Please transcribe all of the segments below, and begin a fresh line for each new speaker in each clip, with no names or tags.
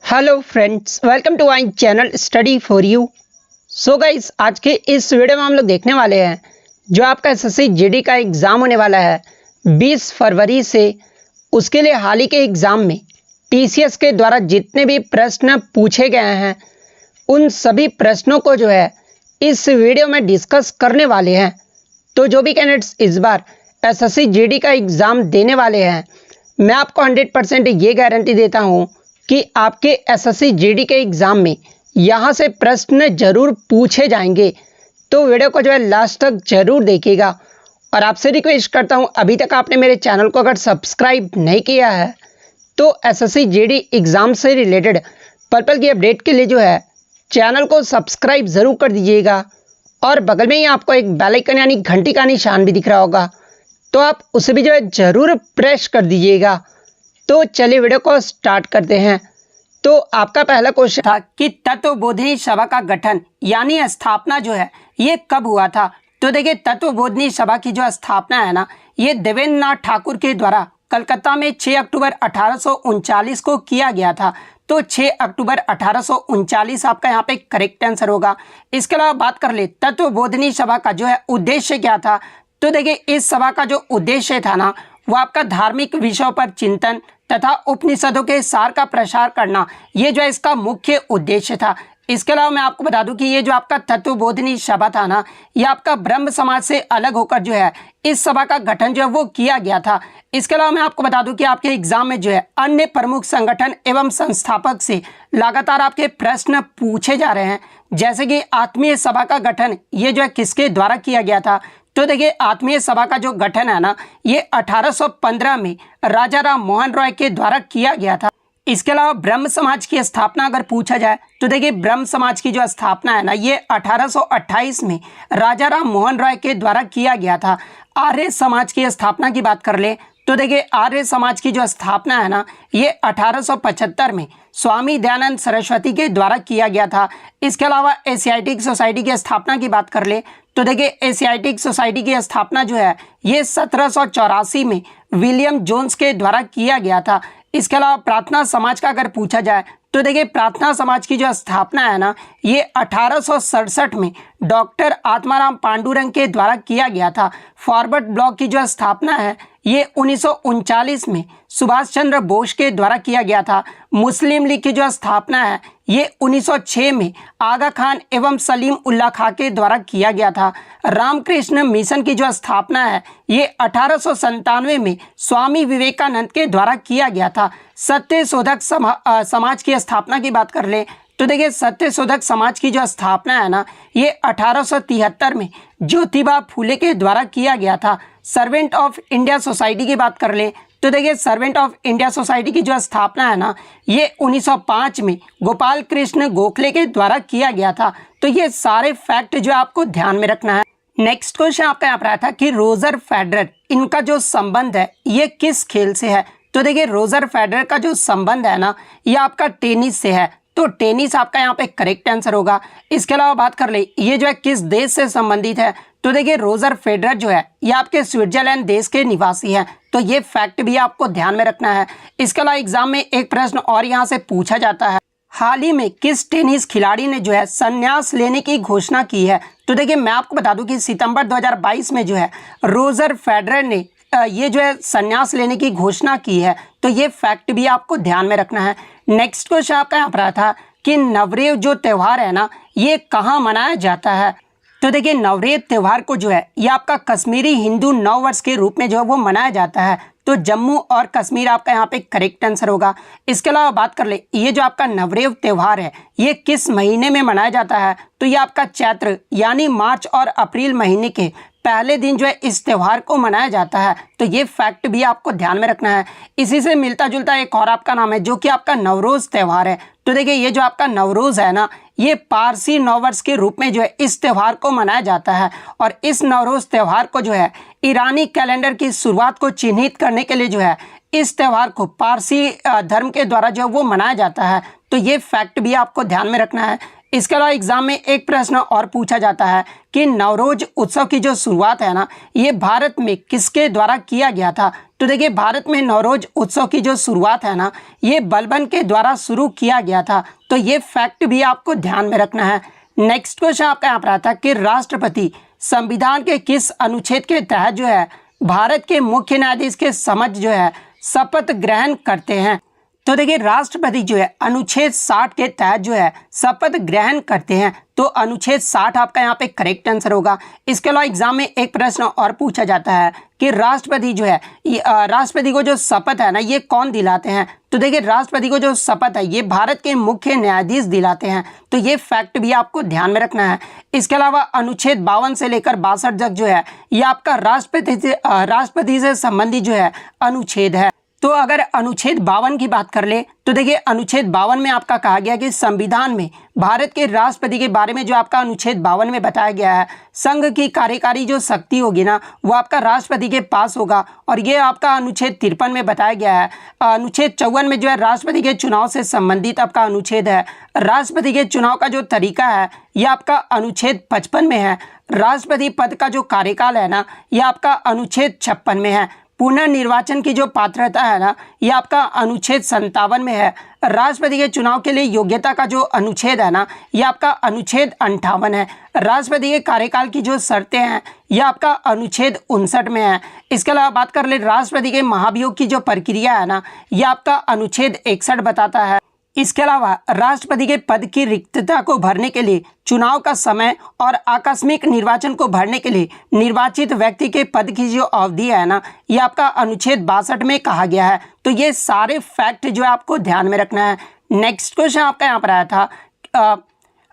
Hello friends, welcome to my channel study for you. So guys, आज के इस video में हम लोग देखने वाले हैं जो आपका एसएससी जीडी का एग्ज़ाम होने वाला है 20 फरवरी से। उसके लिए हाल ही के एग्ज़ाम में टीसीएस के द्वारा जितने भी प्रश्न पूछे गए हैं उन सभी प्रश्नों को जो है इस वीडियो में डिस्कस करने वाले हैं। तो जो भी कैंडिडेट्स इस बार एसएससी जीडी का एग्ज़ाम देने वाले हैं, मैं आपको 100% ये गारंटी देता हूँ कि आपके एसएससी जीडी के एग्ज़ाम में यहाँ से प्रश्न जरूर पूछे जाएंगे। तो वीडियो को जो है लास्ट तक जरूर देखिएगा। और आपसे रिक्वेस्ट करता हूँ, अभी तक आपने मेरे चैनल को अगर सब्सक्राइब नहीं किया है तो एसएससी जीडी एग्ज़ाम से रिलेटेड पर्पल की अपडेट के लिए जो है चैनल को सब्सक्राइब ज़रूर कर दीजिएगा। और बगल में ही आपको एक बेल आइकन यानी घंटी का निशान भी दिख रहा होगा, तो आप उसे भी जो है ज़रूर प्रेस कर दीजिएगा। तो चलिए वीडियो को स्टार्ट करते हैं। तो आपका पहला क्वेश्चन था कि तत्वबोधिनी सभा का गठन यानी स्थापना जो है ये कब हुआ था। तो देखिए, तत्वबोधिनी सभा की जो स्थापना है ना, ये देवेंद्र नाथ ठाकुर के द्वारा कलकत्ता में 6 अक्टूबर 1839 को किया गया था। तो 6 अक्टूबर 1839 आपका यहाँ पे करेक्ट आंसर होगा। इसके अलावा बात कर ले तत्वबोधिनी सभा का जो है उद्देश्य क्या था। तो देखिए, इस सभा का जो उद्देश्य था ना, वो आपका धार्मिक विषयों पर चिंतन तथा उपनिषदों के सार का प्रसार करना, ये जो है इसका मुख्य उद्देश्य था। इसके अलावा मैं आपको बता दूं कि ये जो आपका तत्वबोधिनी सभा था ना, ये आपका ब्रह्म समाज से अलग होकर जो है इस सभा का गठन जो है वो किया गया था। इसके अलावा मैं आपको बता दूं कि आपके एग्जाम में जो है अन्य प्रमुख संगठन एवं संस्थापक से लगातार आपके प्रश्न पूछे जा रहे हैं, जैसे कि आत्मीय सभा का गठन ये जो है किसके द्वारा किया गया था। तो देखिए, आत्मीय सभा का जो गठन है ना, ये 1815 में राजा राम मोहन रॉय के द्वारा किया गया था। इसके अलावा ब्रह्म समाज की स्थापना अगर पूछा जाए तो देखिए, ब्रह्म समाज की जो स्थापना है ना, ये 1828 में राजा राम मोहन रॉय के द्वारा किया गया था। आर्य समाज की स्थापना की बात कर ले तो देखिए, आर्य समाज की जो स्थापना है ना, ये 1875 में स्वामी दयानंद सरस्वती के द्वारा किया गया था। इसके अलावा एशियाटिक सोसाइटी की स्थापना की बात कर ले तो देखिए, एशियाटिक सोसाइटी की स्थापना जो है ये 1784 में विलियम जोन्स के द्वारा किया गया था। इसके अलावा प्रार्थना समाज का अगर पूछा जाए तो देखिए, प्रार्थना समाज की जो स्थापना है ना, ये 1867 में डॉक्टर आत्माराम पांडुरंग के द्वारा किया गया था। फॉरवर्ड ब्लॉक की जो स्थापना है ये 1939 में सुभाष चंद्र बोस के द्वारा किया गया था। मुस्लिम लीग की जो स्थापना है ये 1906 में आगा खान एवं सलीम उल्लाह खां के द्वारा किया गया था। रामकृष्ण मिशन की जो स्थापना है ये 1897 में स्वामी विवेकानंद के द्वारा किया गया था। सत्य शोधक समाज की स्थापना की बात कर ले तो देखिए, सत्य शोधक समाज की जो स्थापना है ना, ये 1873 में ज्योतिबा फूले के द्वारा किया गया था। सर्वेंट ऑफ इंडिया सोसाइटी की बात कर ले तो देखिए, सर्वेंट ऑफ इंडिया सोसाइटी की जो स्थापना है ना, ये 1905 में गोपाल कृष्ण गोखले के द्वारा किया गया था। तो ये सारे फैक्ट जो आपको ध्यान में रखना है। नेक्स्ट क्वेश्चन आपका यहाँ पर आया था कि रोजर फेडरर इनका जो संबंध है ये किस खेल से है। तो देखिए, रोजर फेडरर का जो संबंध है ना, ये आपका टेनिस से है। तो टेनिस आपका यहाँ पे करेक्ट आंसर होगा। इसके अलावा बात कर ले ये जो है किस देश से संबंधित है। तो देखिए, रोजर फेडरर जो है ये आपके स्विट्जरलैंड देश के निवासी हैं। तो ये फैक्ट भी आपको ध्यान में रखना है। इसके अलावा एग्जाम में एक प्रश्न और यहाँ से पूछा जाता है, हाल ही में किस टेनिस खिलाड़ी ने जो है संन्यास लेने की घोषणा की है। तो देखिए, मैं आपको बता दूं कि सितंबर 2022 में जो है रोजर फेडरर ने ये जो है संन्यास लेने की घोषणा की है। तो ये फैक्ट भी आपको ध्यान में रखना है। नेक्स्ट क्वेश्चन आपका यहाँ पर था कि नवरेह जो त्यौहार है ना, ये कहाँ मनाया जाता है। तो देखिए, नवरेह त्यौहार को जो है ये आपका कश्मीरी हिंदू नव वर्ष के रूप में जो है वो मनाया जाता है। तो जम्मू और कश्मीर आपका यहाँ पे करेक्ट आंसर होगा। इसके अलावा बात कर ले ये जो आपका नवरेह त्यौहार है ये किस महीने में मनाया जाता है। तो ये आपका चैत्र यानी मार्च और अप्रैल महीने के पहले दिन जो है इस त्यौहार को मनाया जाता है। तो ये फैक्ट भी आपको ध्यान में रखना है। इसी से मिलता जुलता एक और आपका नाम है जो कि आपका नवरोज त्यौहार है। तो देखिए, ये जो आपका नवरोज है ना, ये पारसी नववर्ष के रूप में जो है इस त्यौहार को मनाया जाता है। और इस नवरोज त्यौहार को जो है ईरानी कैलेंडर की शुरुआत को चिन्हित करने के लिए जो है इस त्यौहार को पारसी धर्म के द्वारा जो है वो मनाया जाता है। तो ये फैक्ट भी आपको ध्यान में रखना है। इसके अलावा एग्जाम में एक प्रश्न और पूछा जाता है कि नवरोज उत्सव की जो शुरुआत है ना, ये भारत में किसके द्वारा किया गया था। तो देखिए भारत में नवरोज उत्सव की जो शुरुआत है ना, ये बलबन के द्वारा शुरू किया गया था। तो ये फैक्ट भी आपको ध्यान में रखना है। नेक्स्ट क्वेश्चन आपका यहाँ पर आता है कि राष्ट्रपति संविधान के किस अनुच्छेद के तहत जो है भारत के मुख्य न्यायाधीश के समक्ष जो है शपथ ग्रहण करते हैं। तो देखिए राष्ट्रपति जो है अनुच्छेद 60 के तहत जो है शपथ ग्रहण करते हैं। तो अनुच्छेद 60 आपका यहाँ पे करेक्ट आंसर होगा। इसके अलावा एग्जाम में एक प्रश्न और पूछा जाता है कि राष्ट्रपति जो है राष्ट्रपति को जो शपथ है ना, ये कौन दिलाते हैं। तो देखिए राष्ट्रपति को जो शपथ है ये भारत के मुख्य न्यायाधीश दिलाते हैं। तो ये फैक्ट भी आपको ध्यान में रखना है। इसके अलावा अनुच्छेद 52 से लेकर 62 तक जो है ये आपका राष्ट्रपति से संबंधित जो है अनुच्छेद है। तो अगर अनुच्छेद 52 की बात कर ले तो देखिए अनुच्छेद 52 में आपका कहा गया कि संविधान में भारत के राष्ट्रपति के बारे में जो आपका अनुच्छेद 52 में बताया गया है, संघ की कार्यकारी जो शक्ति होगी ना वो आपका राष्ट्रपति के पास होगा। और ये आपका अनुच्छेद 53 में बताया गया है। अनुच्छेद 54 में जो है राष्ट्रपति के चुनाव से संबंधित आपका अनुच्छेद है। राष्ट्रपति के चुनाव का जो तरीका है ये आपका अनुच्छेद 55 में है। राष्ट्रपति पद का जो कार्यकाल है ना ये आपका अनुच्छेद 56 में है। पुनर्निर्वाचन की जो पात्रता है ना ये आपका अनुच्छेद 57 में है। राष्ट्रपति के चुनाव के लिए योग्यता का जो अनुच्छेद है ना ये आपका अनुच्छेद 58 है। राष्ट्रपति के कार्यकाल की जो शर्तें हैं ये आपका अनुच्छेद 59 में है। इसके अलावा बात कर ले राष्ट्रपति के महाभियोग की जो प्रक्रिया है ना ये आपका अनुच्छेद 61 बताता है। इसके अलावा राष्ट्रपति के पद की रिक्तता को भरने के लिए चुनाव का समय और आकस्मिक निर्वाचन को भरने के लिए निर्वाचित व्यक्ति के पद की जो अवधि है ना ये आपका अनुच्छेद 62 में कहा गया है। तो ये सारे फैक्ट जो है आपको ध्यान में रखना है। नेक्स्ट क्वेश्चन आपका यहाँ पर आया था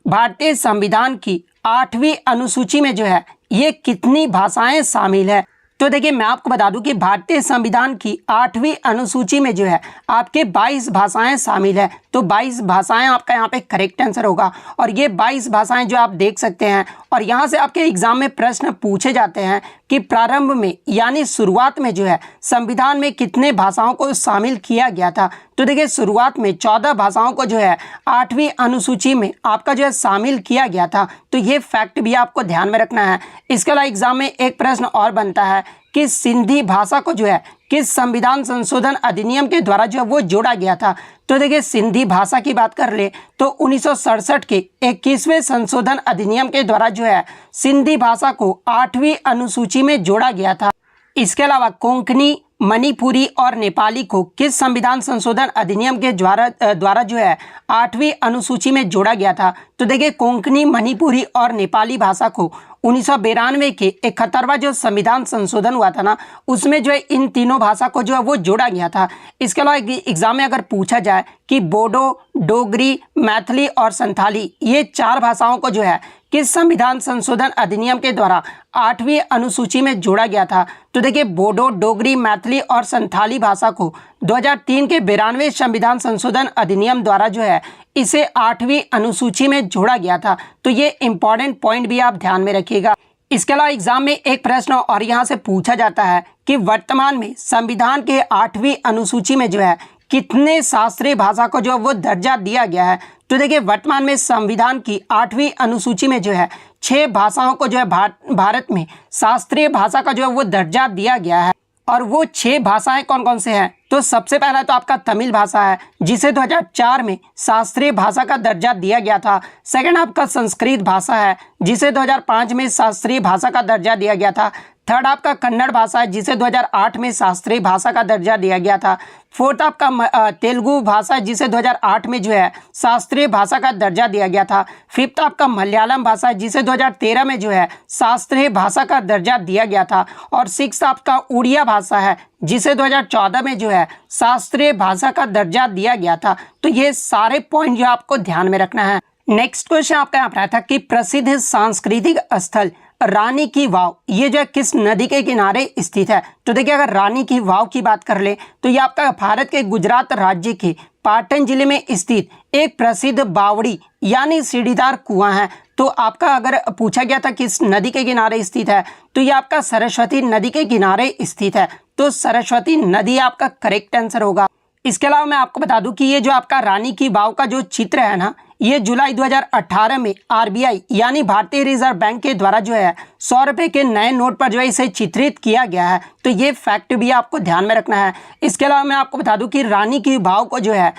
भारतीय संविधान की 8वीं अनुसूची में जो है ये कितनी भाषाएं शामिल है। तो देखिए मैं आपको बता दूं कि भारतीय संविधान की 8वीं अनुसूची में जो है आपके 22 भाषाएं शामिल है। तो 22 भाषाएं आपका यहाँ पे करेक्ट आंसर होगा। और ये 22 भाषाएं जो आप देख सकते हैं और यहाँ से आपके एग्जाम में प्रश्न पूछे जाते हैं कि प्रारंभ में यानी शुरुआत में जो है संविधान में कितने भाषाओं को शामिल किया गया था। तो देखिए शुरुआत में 14 भाषाओं को जो है 8वीं अनुसूची में आपका जो है शामिल किया गया था। तो ये फैक्ट भी आपको ध्यान में रखना है। इसके अलावा एग्जाम में एक प्रश्न और बनता है कि सिंधी भाषा को जो है किस संविधान संशोधन अधिनियम के द्वारा जो है वो जोड़ा गया था। तो देखिए सिंधी भाषा की बात कर ले तो 1967 के 21वें संशोधन अधिनियम के द्वारा जो है सिंधी भाषा को 8वीं अनुसूची में जोड़ा गया था। इसके अलावा कोंकणी, मणिपुरी और नेपाली को किस संविधान संशोधन अधिनियम के द्वारा जो है 8वीं अनुसूची में जोड़ा गया था। तो देखिए कोंकणी, मणिपुरी और नेपाली भाषा को 1992 के 71वां जो संविधान संशोधन हुआ था ना उसमें जो है इन तीनों भाषा को जो है वो जोड़ा गया था। इसके अलावा एग्जाम में अगर पूछा जाए कि बोडो, डोगरी, मैथिली और संथाली ये 4 भाषाओं को जो है किस संविधान संशोधन अधिनियम के द्वारा 8वीं अनुसूची में जोड़ा गया था। तो देखिए बोडो, डोगरी, मैथिली और संथाली भाषा को 2003 के 92वें संविधान संशोधन अधिनियम द्वारा जो है इसे 8वीं अनुसूची में जोड़ा गया था। तो ये इंपॉर्टेंट पॉइंट भी आप ध्यान में रखिएगा। इसके अलावा एग्जाम में एक प्रश्न और यहाँ से पूछा जाता है कि वर्तमान में संविधान के 8वीं अनुसूची में जो है कितने शास्त्रीय भाषा को जो है वो दर्जा दिया गया है। तो देखिए वर्तमान में संविधान की 8वीं अनुसूची में जो है 6 भाषाओं को जो है भारत में शास्त्रीय भाषा का जो है वो दर्जा दिया गया है। और वो 6 भाषाएं कौन कौन से हैं। तो सबसे पहला तो आपका तमिल भाषा है जिसे 2004 में शास्त्रीय भाषा का दर्जा दिया गया था। सेकंड आपका संस्कृत भाषा है जिसे 2005 में शास्त्रीय भाषा का दर्जा दिया गया था। थर्ड आपका कन्नड़ भाषा है जिसे 2008 में शास्त्रीय भाषा का दर्जा दिया गया था। फोर्थ आपका तेलुगु भाषा है जिसे 2008 में जो है शास्त्रीय भाषा का दर्जा दिया गया था। फिफ्थ आपका मलयालम भाषा है जिसे 2013 में जो है शास्त्रीय भाषा का दर्जा दिया गया था। और सिक्स्थ आपका उड़िया भाषा है जिसे 2014 में जो है शास्त्रीय भाषा का दर्जा दिया गया था। तो ये सारे पॉइंट जो आपको ध्यान में रखना है। नेक्स्ट क्वेश्चन आपका यहाँ पर था कि प्रसिद्ध सांस्कृतिक स्थल रानी की वाव ये जो है किस नदी के किनारे स्थित है। तो देखिए अगर रानी की वाव की बात कर ले तो ये आपका भारत के गुजरात राज्य के पाटन जिले में स्थित एक प्रसिद्ध बावड़ी यानी सीढ़ीदार कुआं है। तो आपका अगर पूछा गया था किस नदी के किनारे स्थित है तो ये आपका सरस्वती नदी के किनारे स्थित है। तो सरस्वती नदी आपका करेक्ट आंसर होगा। इसके अलावा मैं आपको बता दूं कि ये जो आपका रानी की वाव का जो चित्र है ना, ये जुलाई 2018 में आरबीआई यानी भारतीय रिजर्व बैंक के द्वारा जो है 100 रुपये के नए नोट पर जो है इसे चित्रित किया गया है। तो ये फैक्ट भी आपको ध्यान में रखना है। इसके अलावा मैं आपको बता दूं कि रानी की वाव को जो है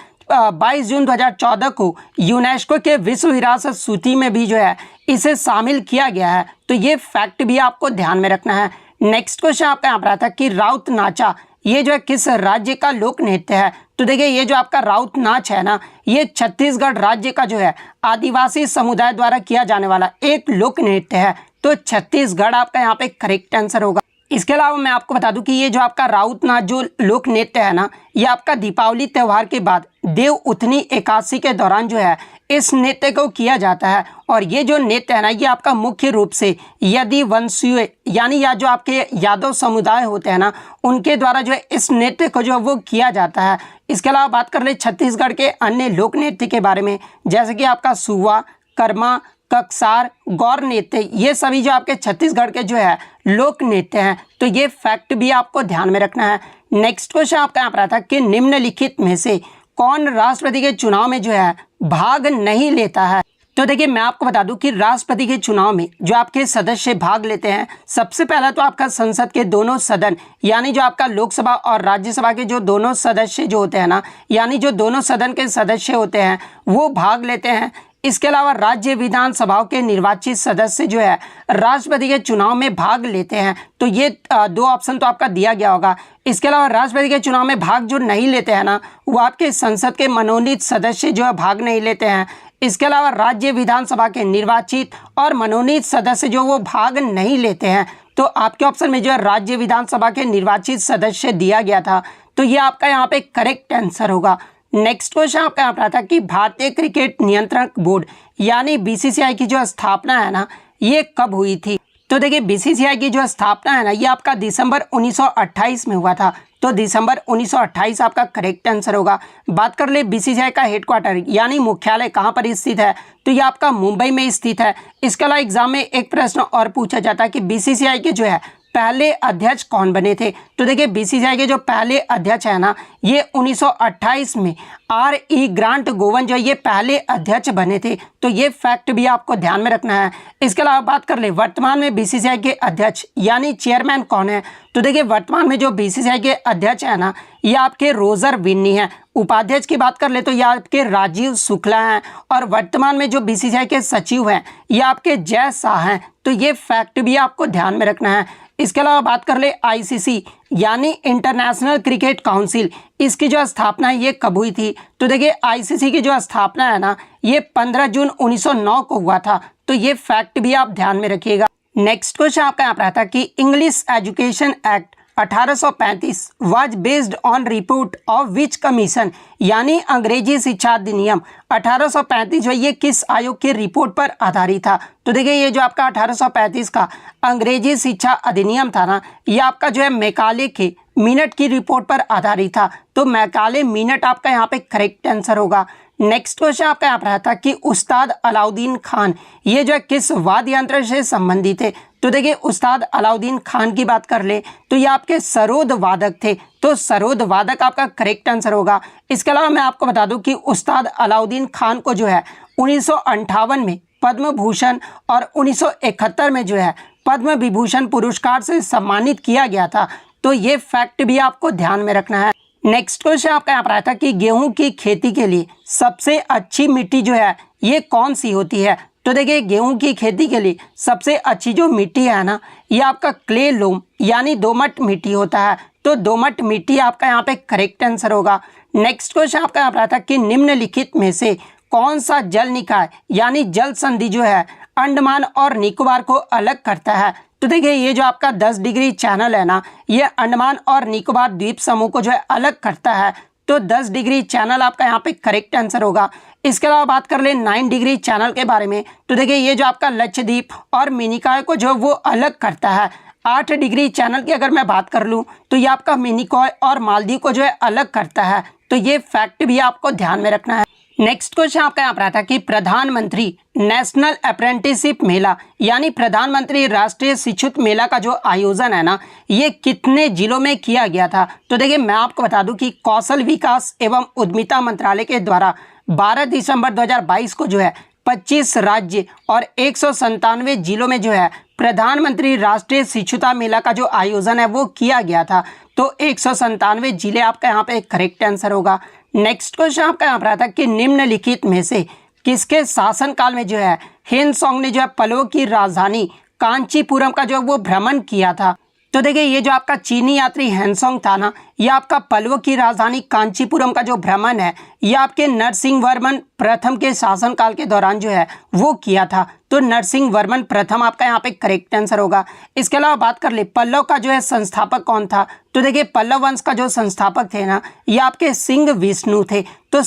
22 जून 2014 को यूनेस्को के विश्व विरासत सूची में भी जो है इसे शामिल किया गया है। तो ये फैक्ट भी आपको ध्यान में रखना है। नेक्स्ट क्वेश्चन आपका यहाँ पर आता है कि राउत नाचा ये जो है किस राज्य का लोक नृत्य है। तो देखिए ये जो आपका राउत नाच है ना, ये छत्तीसगढ़ राज्य का जो है आदिवासी समुदाय द्वारा किया जाने वाला एक लोक नृत्य है। तो छत्तीसगढ़ आपका यहाँ पे करेक्ट आंसर होगा। इसके अलावा मैं आपको बता दूं कि ये जो आपका राउत नाच जो लोक नृत्य है ना, ये आपका दीपावली त्यौहार के बाद देव उठनी एकादशी के दौरान जो है इस नृत्य को किया जाता है। और ये जो नृत्य है ना, ये आपका मुख्य रूप से यदि वंशीय यानी या जो आपके यादव समुदाय होते हैं ना, उनके द्वारा जो है इस नृत्य को जो है वो किया जाता है। इसके अलावा बात कर ले छत्तीसगढ़ के अन्य लोक नृत्य के बारे में, जैसे कि आपका सुवा, कर्मा, कक्सार, गौर नृत्य, ये सभी जो आपके छत्तीसगढ़ के जो है लोक नृत्य हैं। तो ये फैक्ट भी आपको ध्यान में रखना है। नेक्स्ट क्वेश्चन आपका यहाँ पर आता है कि निम्नलिखित में से कौन राष्ट्रपति के चुनाव में जो है भाग नहीं लेता है। तो देखिए मैं आपको बता दूं कि राष्ट्रपति के चुनाव में जो आपके सदस्य भाग लेते हैं, सबसे पहला तो आपका संसद के दोनों सदन यानी जो आपका लोकसभा और राज्यसभा के जो दोनों सदस्य जो होते हैं ना, यानी जो दोनों सदन के सदस्य होते हैं वो भाग लेते हैं। इसके अलावा राज्य विधानसभाओं के निर्वाचित सदस्य जो है राष्ट्रपति के चुनाव में भाग लेते हैं। तो ये दो ऑप्शन तो आपका दिया गया होगा। इसके अलावा राष्ट्रपति के चुनाव में भाग जो नहीं लेते हैं ना, वो आपके संसद के मनोनीत सदस्य जो है भाग नहीं लेते हैं। इसके अलावा राज्य विधानसभा के निर्वाचित और मनोनीत सदस्य जो वो भाग नहीं लेते हैं। तो आपके ऑप्शन में जो है राज्य विधानसभा के निर्वाचित सदस्य दिया गया था। तो ये आपका यहाँ पे करेक्ट आंसर होगा। नेक्स्ट क्वेश्चन आपका यहाँ पर आता है कि भारतीय क्रिकेट नियंत्रण बोर्ड यानी बीसीसीआई की जो स्थापना है ना, ये कब हुई थी। तो देखिए बीसीसीआई की जो स्थापना है ना, ये आपका दिसंबर 1928 में हुआ था। तो दिसंबर 1928 आपका करेक्ट आंसर होगा। बात कर ले बीसीसीआई का हेडक्वार्टर यानी मुख्यालय कहाँ पर स्थित है, तो ये आपका मुंबई में स्थित है। इसके अलावा एग्जाम में एक प्रश्न और पूछा जाता है कि बीसीसीआई के जो है पहले अध्यक्ष कौन बने थे। तो देखिए बीसीसीआई के जो पहले अध्यक्ष है ना, ये 1928 में RE ग्रांट गोवन जो ये पहले अध्यक्ष बने थे। तो ये फैक्ट भी आपको ध्यान में रखना है। इसके अलावा बात कर ले वर्तमान में बीसीसीआई के अध्यक्ष यानी चेयरमैन कौन है। तो देखिए वर्तमान में जो बीसीसीआई के अध्यक्ष है ना, ये आपके रोजर विन्नी है। उपाध्यक्ष की बात कर ले तो ये आपके राजीव शुक्ला हैं। और वर्तमान में जो बीसीसीआई के सचिव हैं ये आपके जय शाह हैं। तो ये फैक्ट भी आपको ध्यान में रखना है। इसके अलावा बात कर ले आईसीसी यानी इंटरनेशनल क्रिकेट काउंसिल, इसकी जो स्थापना है ये कब हुई थी। तो देखिए आईसीसी की जो स्थापना है ना, ये 15 जून 1909 को हुआ था। तो ये फैक्ट भी आप ध्यान में रखिएगा। नेक्स्ट क्वेश्चन आपका यहाँ पर आता है कि English education act 1835 was based on report of which commission यानी अंग्रेजी शिक्षा अधिनियम 1835 जो ये किस आयोग के रिपोर्ट पर आधारित था। तो देखिए ये जो आपका 1835 का अंग्रेजी शिक्षा अधिनियम था ना, ये आपका जो है मैकाले के मिनट की रिपोर्ट पर आधारित था। तो मैकाले मिनट आपका यहाँ पे करेक्ट आंसर होगा। नेक्स्ट क्वेश्चन आपका यहाँ पर आता है कि उस्ताद अलाउद्दीन खान ये जो है किस वाद्य यंत्र से संबंधित थे। तो देखिए उस्ताद अलाउद्दीन खान की बात कर ले तो ये आपके सरोद वादक थे। तो सरोद वादक आपका करेक्ट आंसर होगा। इसके अलावा मैं आपको बता दूं कि उस्ताद अलाउद्दीन खान को जो है 1958 में पद्म भूषण और 1971 में जो है पद्म विभूषण पुरस्कार से सम्मानित किया गया था। तो ये फैक्ट भी आपको ध्यान में रखना है। नेक्स्ट क्वेश्चन आपका यहाँ पर आया था कि गेहूं की खेती के लिए सबसे अच्छी मिट्टी जो है ये कौन सी होती है। तो देखिए गेहूं की खेती के लिए सबसे अच्छी जो मिट्टी है ना, ये आपका क्ले लोम यानी दोमट मिट्टी होता है। तो दोमट मिट्टी आपका यहाँ पे करेक्ट आंसर होगा। नेक्स्ट क्वेश्चन आपका यहाँ पर आता है कि निम्नलिखित में से कौन सा जल निकाय यानी जल संधि जो है अंडमान और निकोबार को अलग करता है। तो देखिए ये जो आपका 10 डिग्री चैनल है ना, ये अंडमान और निकोबार द्वीप समूह को जो है अलग करता है। तो 10 डिग्री चैनल आपका यहाँ पे करेक्ट आंसर होगा। इसके अलावा बात कर ले 9 डिग्री चैनल के बारे में, तो देखिए ये जो आपका लक्षद्वीप और मिनिकॉय को जो वो अलग करता है। 8 डिग्री चैनल की अगर मैं बात कर लूँ तो ये आपका मिनिकॉय और मालदीव को जो है अलग करता है। तो ये फैक्ट भी आपको ध्यान में रखना है। नेक्स्ट क्वेश्चन आपका यहाँ पर आता है कि प्रधानमंत्री नेशनल अप्रेंटिसशिप मेला यानी प्रधानमंत्री राष्ट्रीय शिक्षुत मेला का जो आयोजन है ना, ये कितने जिलों में किया गया था? तो देखिए मैं आपको बता दूं कि कौशल विकास एवं उद्यमिता मंत्रालय के द्वारा 12 दिसंबर 2022 को जो है 25 राज्य और 197 जिलों में जो है प्रधानमंत्री राष्ट्रीय शिक्षुता मेला का जो आयोजन है वो किया गया था। तो 197 जिले आपका यहाँ पे करेक्ट आंसर होगा। नेक्स्ट क्वेश्चन आपका यहाँ पर आता है कि निम्नलिखित में से किसके शासनकाल में जो है हेनसोंग ने जो है पल्लव की राजधानी कांचीपुरम का जो वो भ्रमण किया था? तो देखिए ये जो आपका चीनी यात्री हेनसोंग था ना, ये आपका पल्लव की राजधानी कांचीपुरम का जो भ्रमण है ये आपके नरसिंहवर्मन प्रथम के शासनकाल के दौरान जो है वो किया था। तो नरसिंहवर्मन प्रथम आपका यहाँ पे करेक्ट आंसर होगा। इसके अलावा बात कर ले पल्लव का जो है संस्थापक कौन था? तो देखिए पल्लव वंश का जो संस्थापक थे ना, ये आपके सिंह विष्णु थे। तो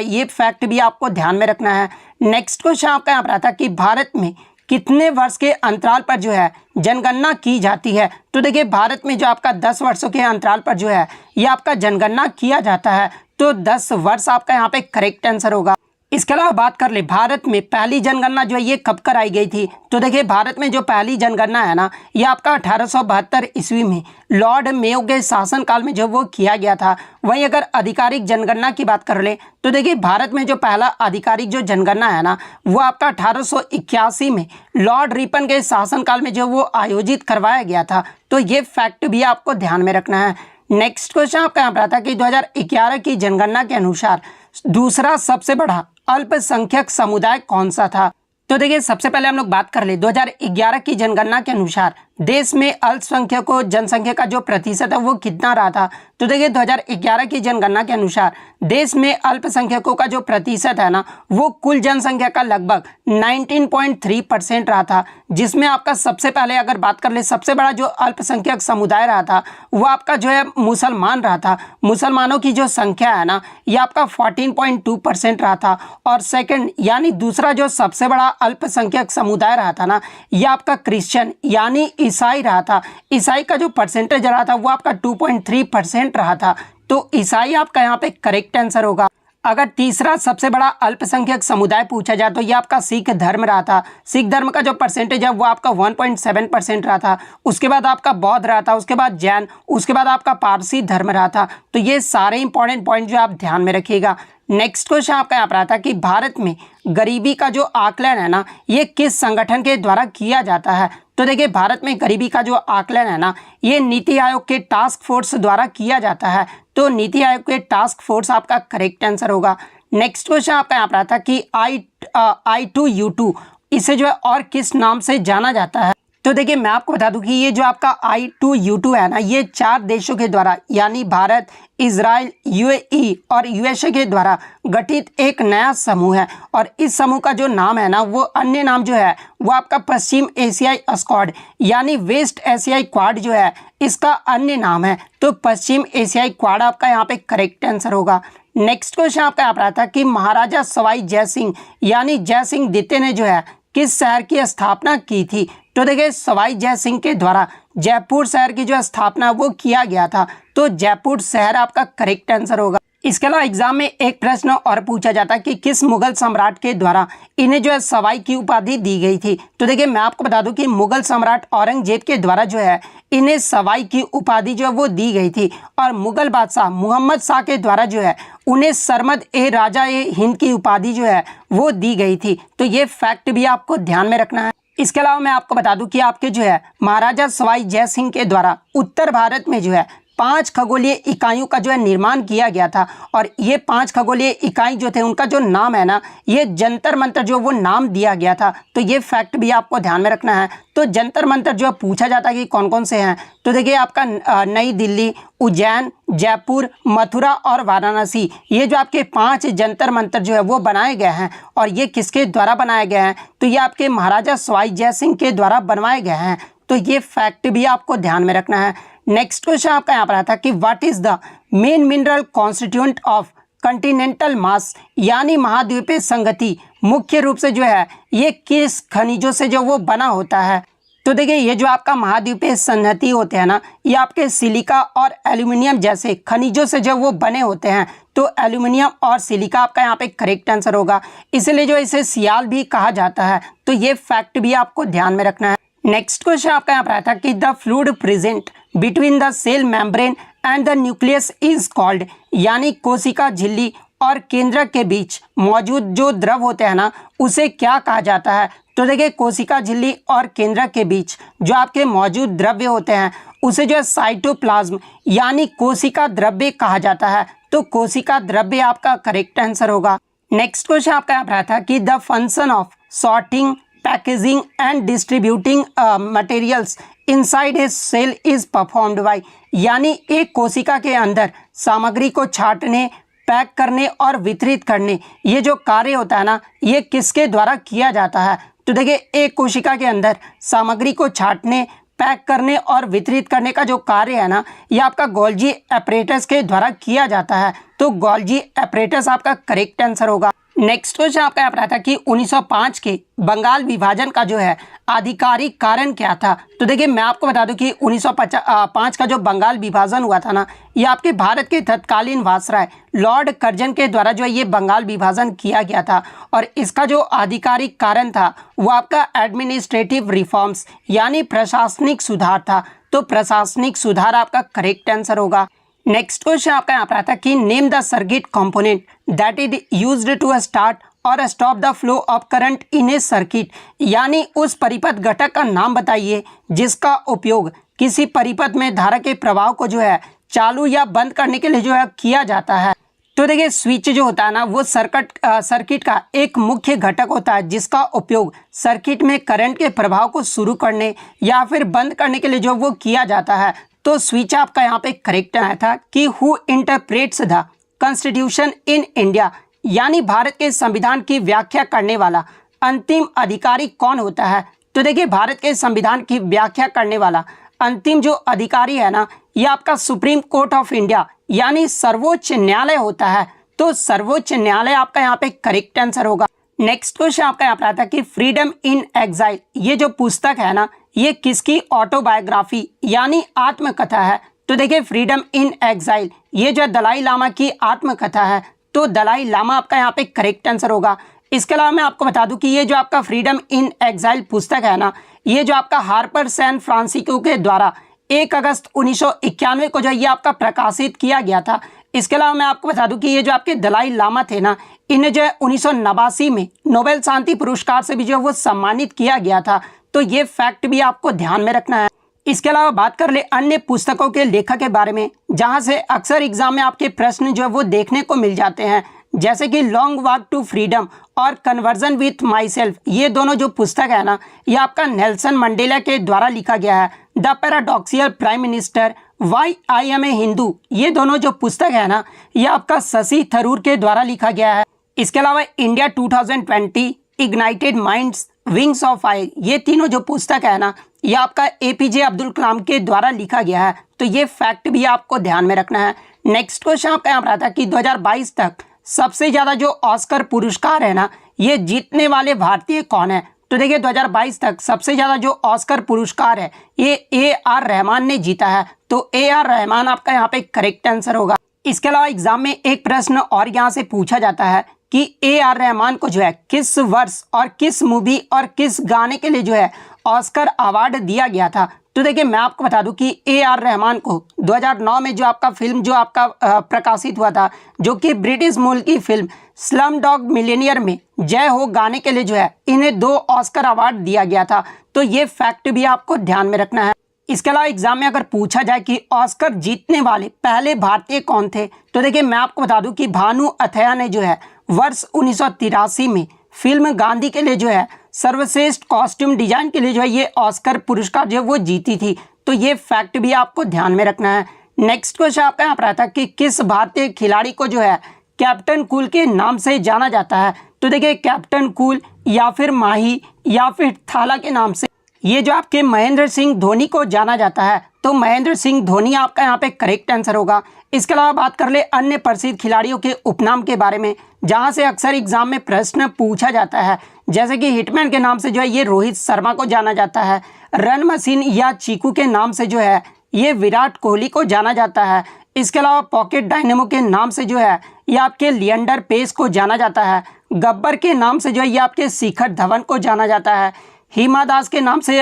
ये फैक्ट भी आपको ध्यान में रखना है। नेक्स्ट क्वेश्चन आपका यहाँ पर आता है कि भारत में कितने वर्ष के अंतराल पर जो है जनगणना की जाती है? तो देखिए भारत में जो आपका 10 वर्षों के अंतराल पर जो है ये आपका जनगणना किया जाता है। तो 10 वर्ष आपका यहाँ पे करेक्ट आंसर होगा। इसके अलावा बात कर ले भारत में पहली जनगणना जो है ये कब कराई गई थी? तो देखिए भारत में जो पहली जनगणना है ना, ये आपका 1872 ईस्वी में लॉर्ड मेयो के शासनकाल में जो वो किया गया था। वहीं अगर आधिकारिक जनगणना की बात कर ले तो देखिए भारत में जो पहला आधिकारिक जो जनगणना है ना, वो आपका 1881 में लॉर्ड रिपन के शासनकाल में जो वो आयोजित करवाया गया था। तो ये फैक्ट भी आपको ध्यान में रखना है। नेक्स्ट क्वेश्चन आपका यहाँ पर आता है कि 2011 की जनगणना के अनुसार दूसरा सबसे बड़ा अल्पसंख्यक समुदाय कौन सा था? तो देखिए सबसे पहले हम लोग बात कर ले 2011 की जनगणना के अनुसार देश में अल्पसंख्यकों जनसंख्या का जो प्रतिशत है वो कितना रहा था? तो देखिए 2011 की जनगणना के अनुसार देश में अल्पसंख्यकों का जो प्रतिशत है ना, वो कुल जनसंख्या का लगभग 19.3% रहा था। जिसमें आपका सबसे पहले अगर बात कर ले सबसे बड़ा जो अल्पसंख्यक समुदाय रहा था वो आपका जो है मुसलमान रहा था। मुसलमानों की जो संख्या है ना, ये आपका 14.2% रहा था। और सेकंड यानी दूसरा जो सबसे बड़ा अल्पसंख्यक समुदाय रहा था ना, ये आपका क्रिश्चियन यानी ईसाई रहा था। ईसाई का जो परसेंटेज रहा था वो आपका 2.3% रहा था। तो ईसाई आपका यहाँ पे करेक्ट आंसर होगा। अगर तीसरा सबसे बड़ा अल्पसंख्यक समुदाय पूछा जाए तो ये आपका सिख धर्म रहा था। सिख धर्म का जो परसेंटेज है वो आपका 1.7% रहा था। उसके बाद आपका बौद्ध रहा था, उसके बाद जैन, उसके बाद आपका पारसी धर्म रहा था। तो ये सारे इंपॉर्टेंट पॉइंट जो आप ध्यान में रखिएगा। नेक्स्ट क्वेश्चन आपका यहाँ पर आता है कि भारत में गरीबी का जो आकलन है ना, ये किस संगठन के द्वारा किया जाता है? तो देखिए भारत में गरीबी का जो आकलन है ना, ये नीति आयोग के टास्क फोर्स द्वारा किया जाता है। तो नीति आयोग के टास्क फोर्स आपका करेक्ट आंसर होगा। नेक्स्ट क्वेश्चन आपका यहाँ पर आता है कि I2U2 इसे जो है और किस नाम से जाना जाता है? तो देखिए मैं आपको बता दूं कि ये जो आपका I2U2 है ना, ये 4 देशों के द्वारा यानी भारत, इजराइल, UAE और USA के द्वारा गठित एक नया समूह है। और इस समूह का जो नाम है ना, वो अन्य नाम जो है वो आपका पश्चिम एशियाई स्क्वाड यानी वेस्ट एशियाई क्वाड जो है इसका अन्य नाम है। तो पश्चिम एशियाई क्वाड आपका यहाँ पे करेक्ट आंसर होगा। नेक्स्ट क्वेश्चन आपका यहाँ पर आता है कि महाराजा सवाई जय सिंह यानी जय सिंह द्वितीय ने जो है किस शहर की स्थापना की थी? तो देखिए सवाई जय सिंह के द्वारा जयपुर शहर की जो स्थापना वो किया गया था। तो जयपुर शहर आपका करेक्ट आंसर होगा। इसके अलावा एग्जाम में एक प्रश्न और पूछा जाता है कि किस मुगल सम्राट के द्वारा इन्हें जो है सवाई की उपाधि दी गई थी? तो देखिए मैं आपको बता दूं कि मुगल सम्राट औरंगजेब के द्वारा जो है इन्हें सवाई की उपाधि जो है वो दी गई थी। और मुगल बादशाह मोहम्मद शाह के द्वारा जो है उन्हें सरमद ए राजा ए हिंद की उपाधि जो है वो दी गई थी। तो ये फैक्ट भी आपको ध्यान में रखना है। इसके अलावा मैं आपको बता दूं कि आपके जो है महाराजा सवाई जय सिंह के द्वारा उत्तर भारत में जो है 5 खगोलीय इकाइयों का जो है निर्माण किया गया था। और ये 5 खगोलीय इकाई जो थे उनका जो नाम है ना, ये जंतर मंतर जो वो नाम दिया गया था। तो ये फैक्ट भी आपको ध्यान में रखना है। तो जंतर मंतर जो पूछा जाता है कि कौन कौन से हैं, तो देखिए आपका नई दिल्ली, उज्जैन, जयपुर, मथुरा और वाराणसी, ये जो आपके 5 जंतर मंतर जो है वो बनाए गए हैं। और ये किसके द्वारा बनाए गए हैं? तो ये आपके महाराजा सवाई जय सिंह के द्वारा बनवाए गए हैं। तो ये फैक्ट भी आपको ध्यान में रखना है। नेक्स्ट क्वेश्चन आपका यहाँ पर आता है कि what is the main mineral constituent of continental mass यानी महाद्वीपीय संगति मुख्य रूप से जो है ये किस खनिजों से जो वो बना होता है? तो देखिए ये जो आपका महाद्वीपीय संहति होते हैं ना, ये आपके सिलिका और एल्यूमिनियम जैसे खनिजों से जब वो बने होते हैं, तो एल्यूमिनियम और सिलिका आपका यहाँ पे करेक्ट आंसर होगा। इसलिए जो इसे सियाल भी कहा जाता है, तो ये फैक्ट भी आपको ध्यान में रखना है। नेक्स्ट क्वेश्चन आपका यहाँ पर आया था कि the fluid present between the cell membrane and the nucleus is called, यानी कोशिका झिल्ली और केंद्रक के बीच मौजूद जो द्रव होते हैं ना, उसे क्या कहा जाता है। तो देखिए कोशिका झिल्ली और केंद्रक के बीच जो आपके मौजूद द्रव्य होते हैं, उसे जो है साइटोप्लाज्म यानी कोशिका द्रव्य कहा जाता है। तो कोशिका द्रव्य आपका करेक्ट आंसर होगा। नेक्स्ट क्वेश्चन आपका यहाँ पर आया था कि the function of sorting, packaging and distributing materials inside a cell is performed by, यानी एक कोशिका के अंदर सामग्री को छांटने, पैक करने और वितरित करने, ये जो कार्य होता है ना, ये किसके द्वारा किया जाता है। तो देखिए एक कोशिका के अंदर सामग्री को छांटने, पैक करने और वितरित करने का जो कार्य है ना, ये आपका गोल्जी एपरेटस के द्वारा किया जाता है। तो गोल्जी एपरेटस आपका करेक्ट आंसर होगा। नेक्स्ट क्वेश्चन आपका यहाँ पर आता है कि 1905 के बंगाल विभाजन का जो है आधिकारिक कारण क्या था। तो देखिए मैं आपको बता दूं कि 1905 का जो बंगाल विभाजन हुआ था ना, ये आपके भारत के तत्कालीन वायसराय लॉर्ड कर्जन के द्वारा जो है ये बंगाल विभाजन किया गया था। और इसका जो आधिकारिक कारण था वो आपका एडमिनिस्ट्रेटिव रिफॉर्म्स यानी प्रशासनिक सुधार था। तो प्रशासनिक सुधार आपका करेक्ट आंसर होगा। नेक्स्ट क्वेश्चन आपका यहाँ पर आता है कि name the circuit component that is used to start और stop the flow of current in a circuit, यानी उस परिपथ घटक का नाम बताइए जिसका उपयोग किसी परिपथ में धारा के प्रवाह को जो है चालू या बंद करने के लिए जो है किया जाता है। तो देखिए स्विच जो होता है ना, वो सर्किट का एक मुख्य घटक होता है जिसका उपयोग सर्किट में करंट के प्रभाव को शुरू करने या फिर बंद करने के लिए जो वो किया जाता है। तो स्विच आपका यहाँ पे करेक्ट आया था कि who interprets the constitution in India, यानी भारत के संविधान की व्याख्या करने वाला अंतिम अधिकारी कौन होता है। तो देखिए भारत के संविधान की व्याख्या करने वाला अंतिम जो अधिकारी है ना, ये आपका सुप्रीम कोर्ट ऑफ इंडिया यानी सर्वोच्च न्यायालय होता है। तो सर्वोच्च न्यायालय आपका यहाँ पे करेक्ट आंसर होगा। नेक्स्ट क्वेश्चन आपका यहाँ पर आता है कि फ्रीडम इन एग्जाइल, ये जो पुस्तक है ना, ये किसकी ऑटोबायोग्राफी यानी आत्मकथा है। तो देखिए फ्रीडम इन एग्जाइल ये जो दलाई लामा की आत्मकथा है। तो दलाई लामा आपका यहाँ पे करेक्ट आंसर होगा। इसके अलावा मैं आपको बता दूं कि ये जो आपका फ्रीडम इन एग्जाइल पुस्तक है ना, ये जो आपका हार्पर सैन फ्रांसिस्को के द्वारा 1 अगस्त 1991 को जो ये आपका प्रकाशित किया गया था। इसके अलावा मैं आपको बता दूं कि ये जो आपके दलाई लामा थे ना, इन्हें जो है 1989 में नोबेल शांति पुरस्कार से भी जो है वो सम्मानित किया गया था। तो ये फैक्ट भी आपको ध्यान में रखना है। इसके अलावा बात कर ले अन्य पुस्तकों के लेखक के बारे में, जहां से अक्सर एग्जाम में आपके प्रश्न जो है वो देखने को मिल जाते हैं, जैसे कि लॉन्ग वॉक टू फ्रीडम और कन्वर्जन विथ माई सेल्फ। ये दोनों जो पुस्तक है ना, ये आपका नेल्सन मंडेला के द्वारा लिखा गया है। The paradoxical prime minister, why I am a Hindu, ये दोनों जो पुस्तक है ना, ये आपका शशि थरूर के द्वारा लिखा गया है। इसके अलावा India 2020, ignited minds, wings of fire, ये तीनों जो पुस्तक है ना, ये आपका एपीजे अब्दुल कलाम के द्वारा लिखा गया है। तो ये फैक्ट भी आपको ध्यान में रखना है। नेक्स्ट क्वेश्चन आपका यहाँ पर आता है कि 2022 तक सबसे ज्यादा जो ऑस्कर पुरस्कार है ना, ये जीतने वाले भारतीय कौन है। तो देखिए 2022 तक सबसे ज्यादा जो ऑस्कर पुरस्कार है ये ए.आर. रहमान ने जीता है। तो ए.आर. रहमान आपका यहाँ पे करेक्ट आंसर होगा। इसके अलावा एग्जाम में एक प्रश्न और यहाँ से पूछा जाता है कि ए.आर. रहमान को जो है किस वर्ष और किस मूवी और किस गाने के लिए जो है ऑस्कर अवार्ड दिया गया था। तो देखिए मैं आपको बता दूं कि ए.आर. रहमान को 2009 में जो आपका फिल्म जो आपका प्रकाशित हुआ था, जो कि ब्रिटिश मूल की फिल्म स्लम डॉग मिलियनेयर में जय हो गाने के लिए जो है इन्हें 2 ऑस्कर अवार्ड दिया गया था। तो ये फैक्ट भी आपको ध्यान में रखना है। इसके अलावा एग्जाम में अगर पूछा जाए कि ऑस्कर जीतने वाले पहले भारतीय कौन थे, तो देखिए मैं आपको बता दूं कि भानु अथैया ने जो है वर्ष 1983 में फिल्म गांधी के लिए जो है सर्वश्रेष्ठ कॉस्ट्यूम डिजाइन के लिए जो है ये ऑस्कर पुरस्कार जो है वो जीती थी। तो ये फैक्ट भी आपको ध्यान में रखना है। नेक्स्ट क्वेश्चन आपका यहाँ पर आता है कि किस भारतीय खिलाड़ी को जो है कैप्टन कूल के नाम से जाना जाता है। तो देखिए कैप्टन कूल या फिर माही या फिर थाला के नाम से ये जो आपके महेंद्र सिंह धोनी को जाना जाता है। तो महेंद्र सिंह धोनी आपका यहाँ पे करेक्ट आंसर होगा। इसके अलावा बात कर ले अन्य प्रसिद्ध खिलाड़ियों के उपनाम के बारे में, जहां से अक्सर एग्जाम में प्रश्न पूछा जाता है, जैसे कि हिटमैन के नाम से जो है ये रोहित शर्मा को जाना जाता है। रन मशीन या चीकू के नाम से जो है ये विराट कोहली को जाना जाता है। इसके अलावा पॉकेट डायनेमो के नाम से जो है ये आपके लिएंडर पेस को जाना जाता है। गब्बर के नाम से जो है ये आपके शिखर धवन को जाना जाता है। हिमा दास के नाम से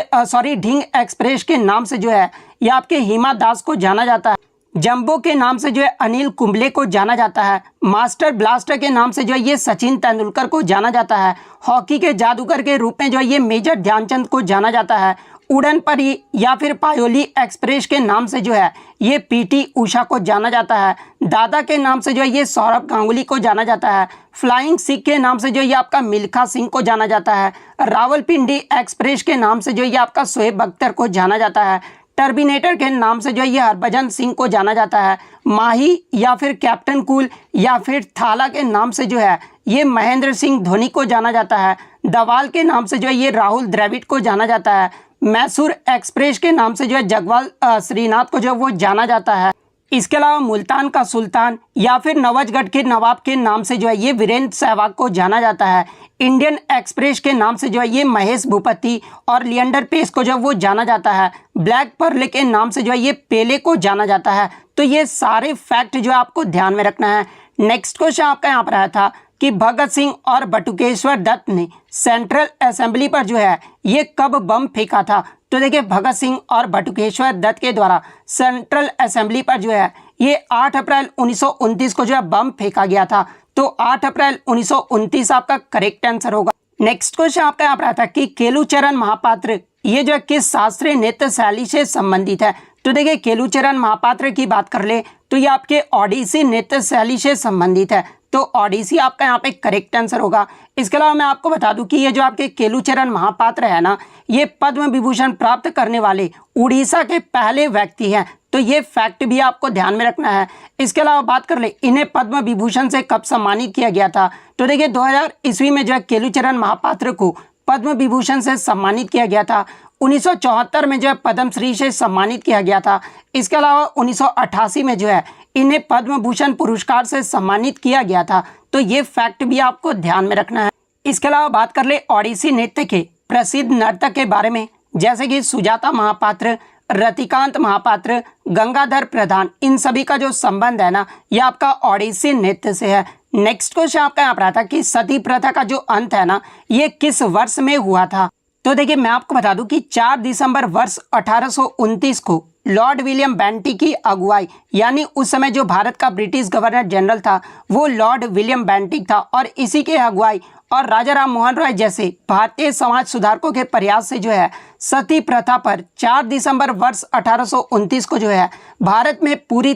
ढिंग एक्सप्रेस के नाम से जो है ये आपके हिमा दास को जाना जाता है। जंबो के नाम से जो है अनिल कुंबले को जाना जाता है। मास्टर ब्लास्टर के नाम से जो है ये सचिन तेंदुलकर को जाना जाता है। हॉकी के जादूगर के रूप में जो है ये मेजर ध्यानचंद को जाना जाता है। उड़न परी या फिर पायोली एक्सप्रेस के नाम से जो है ये पीटी उषा को जाना जाता है। दादा के नाम से जो है ये सौरभ गांगुली को जाना जाता है। फ्लाइंग सिख के नाम से जो ये आपका मिल्खा सिंह को जाना जाता है। रावलपिंडी एक्सप्रेस के नाम से जो ये आपका शोएब अख्तर को जाना जाता है। टर्मिनेटर के नाम से जो है ये हरभजन सिंह को जाना जाता है। माही या फिर कैप्टन कूल या फिर थाला के नाम से जो है ये महेंद्र सिंह धोनी को जाना जाता है। दवाल के नाम से जो है ये राहुल द्रविड़ को जाना जाता है। मैसूर एक्सप्रेस के नाम से जो है जगवाल श्रीनाथ को जो वो जाना जाता है। इसके अलावा मुल्तान का सुल्तान या फिर नवाजगढ़ के नवाब के नाम से जो है ये वीरेंद्र सहवाग को जाना जाता है। इंडियन एक्सप्रेस के नाम से जो है ये महेश भूपति और लिएंडर पेस को जो वो जाना जाता है। ब्लैक पर्ल के नाम से जो है ये पेले को जाना जाता है। तो ये सारे फैक्ट जो है आपको ध्यान में रखना है। नेक्स्ट क्वेश्चन आपका यहाँ पर आया था कि भगत सिंह और बटुकेश्वर दत्त ने सेंट्रल असेंबली पर जो है ये कब बम फेंका था। तो देखिए भगत सिंह और बटुकेश्वर दत्त के द्वारा सेंट्रल असेंबली पर जो है ये 8 अप्रैल 1929 को जो है बम फेंका गया था। तो 8 अप्रैल 1929 आपका करेक्ट आंसर होगा। नेक्स्ट क्वेश्चन आपका यहाँ पर आता है कि केलुचरण महापात्र ये जो है किस शास्त्रीय नृत्य शैली से संबंधित है। तो देखिए केलुचरण महापात्र की बात कर ले तो ये आपके ओडिसी नृत्य शैली से संबंधित है। तो ओडिसी आपका यहाँ पे करेक्ट आंसर होगा। इसके अलावा मैं आपको बता दूं कि ये जो आपके केलुचरण महापात्र है ना ये पद्म विभूषण प्राप्त करने वाले उड़ीसा के पहले व्यक्ति हैं। तो ये फैक्ट भी आपको ध्यान में रखना है। इसके अलावा बात कर ले इन्हें पद्म विभूषण से कब सम्मानित किया गया था। तो देखिए 2000 ईस्वी में जो है केलुचरण महापात्र को पद्म विभूषण से सम्मानित किया गया था। 1974 में जो है पद्मश्री से सम्मानित किया गया था। इसके अलावा 1988 में जो है इन्हें पद्म भूषण पुरस्कार से सम्मानित किया गया था। तो ये फैक्ट भी आपको ध्यान में रखना है। इसके अलावा बात कर ले ओडिसी नृत्य के प्रसिद्ध नर्तक के बारे में, जैसे कि सुजाता महापात्र, रतिकांत महापात्र, गंगाधर प्रधान, इन सभी का जो संबंध है ना ये आपका ओडिसी नृत्य से है। नेक्स्ट क्वेश्चन आपका यहाँ पर आता है कि सती प्रथा का जो अंत है ना ये किस वर्ष में हुआ था। तो देखिए मैं आपको बता दूं कि 4 दिसंबर वर्ष 1829 को लॉर्ड विलियम बेंटिक की अगुवाई, यानी उस समय जो भारत का ब्रिटिश गवर्नर जनरल था वो लॉर्ड विलियम बेंटिक था, और इसी के अगुवाई और राजा राम मोहन राय जैसे भारतीय समाज सुधारकों के प्रयास से जो है सती प्रथा पर 4 दिसंबर वर्ष 1829 को जो है भारत में पूरी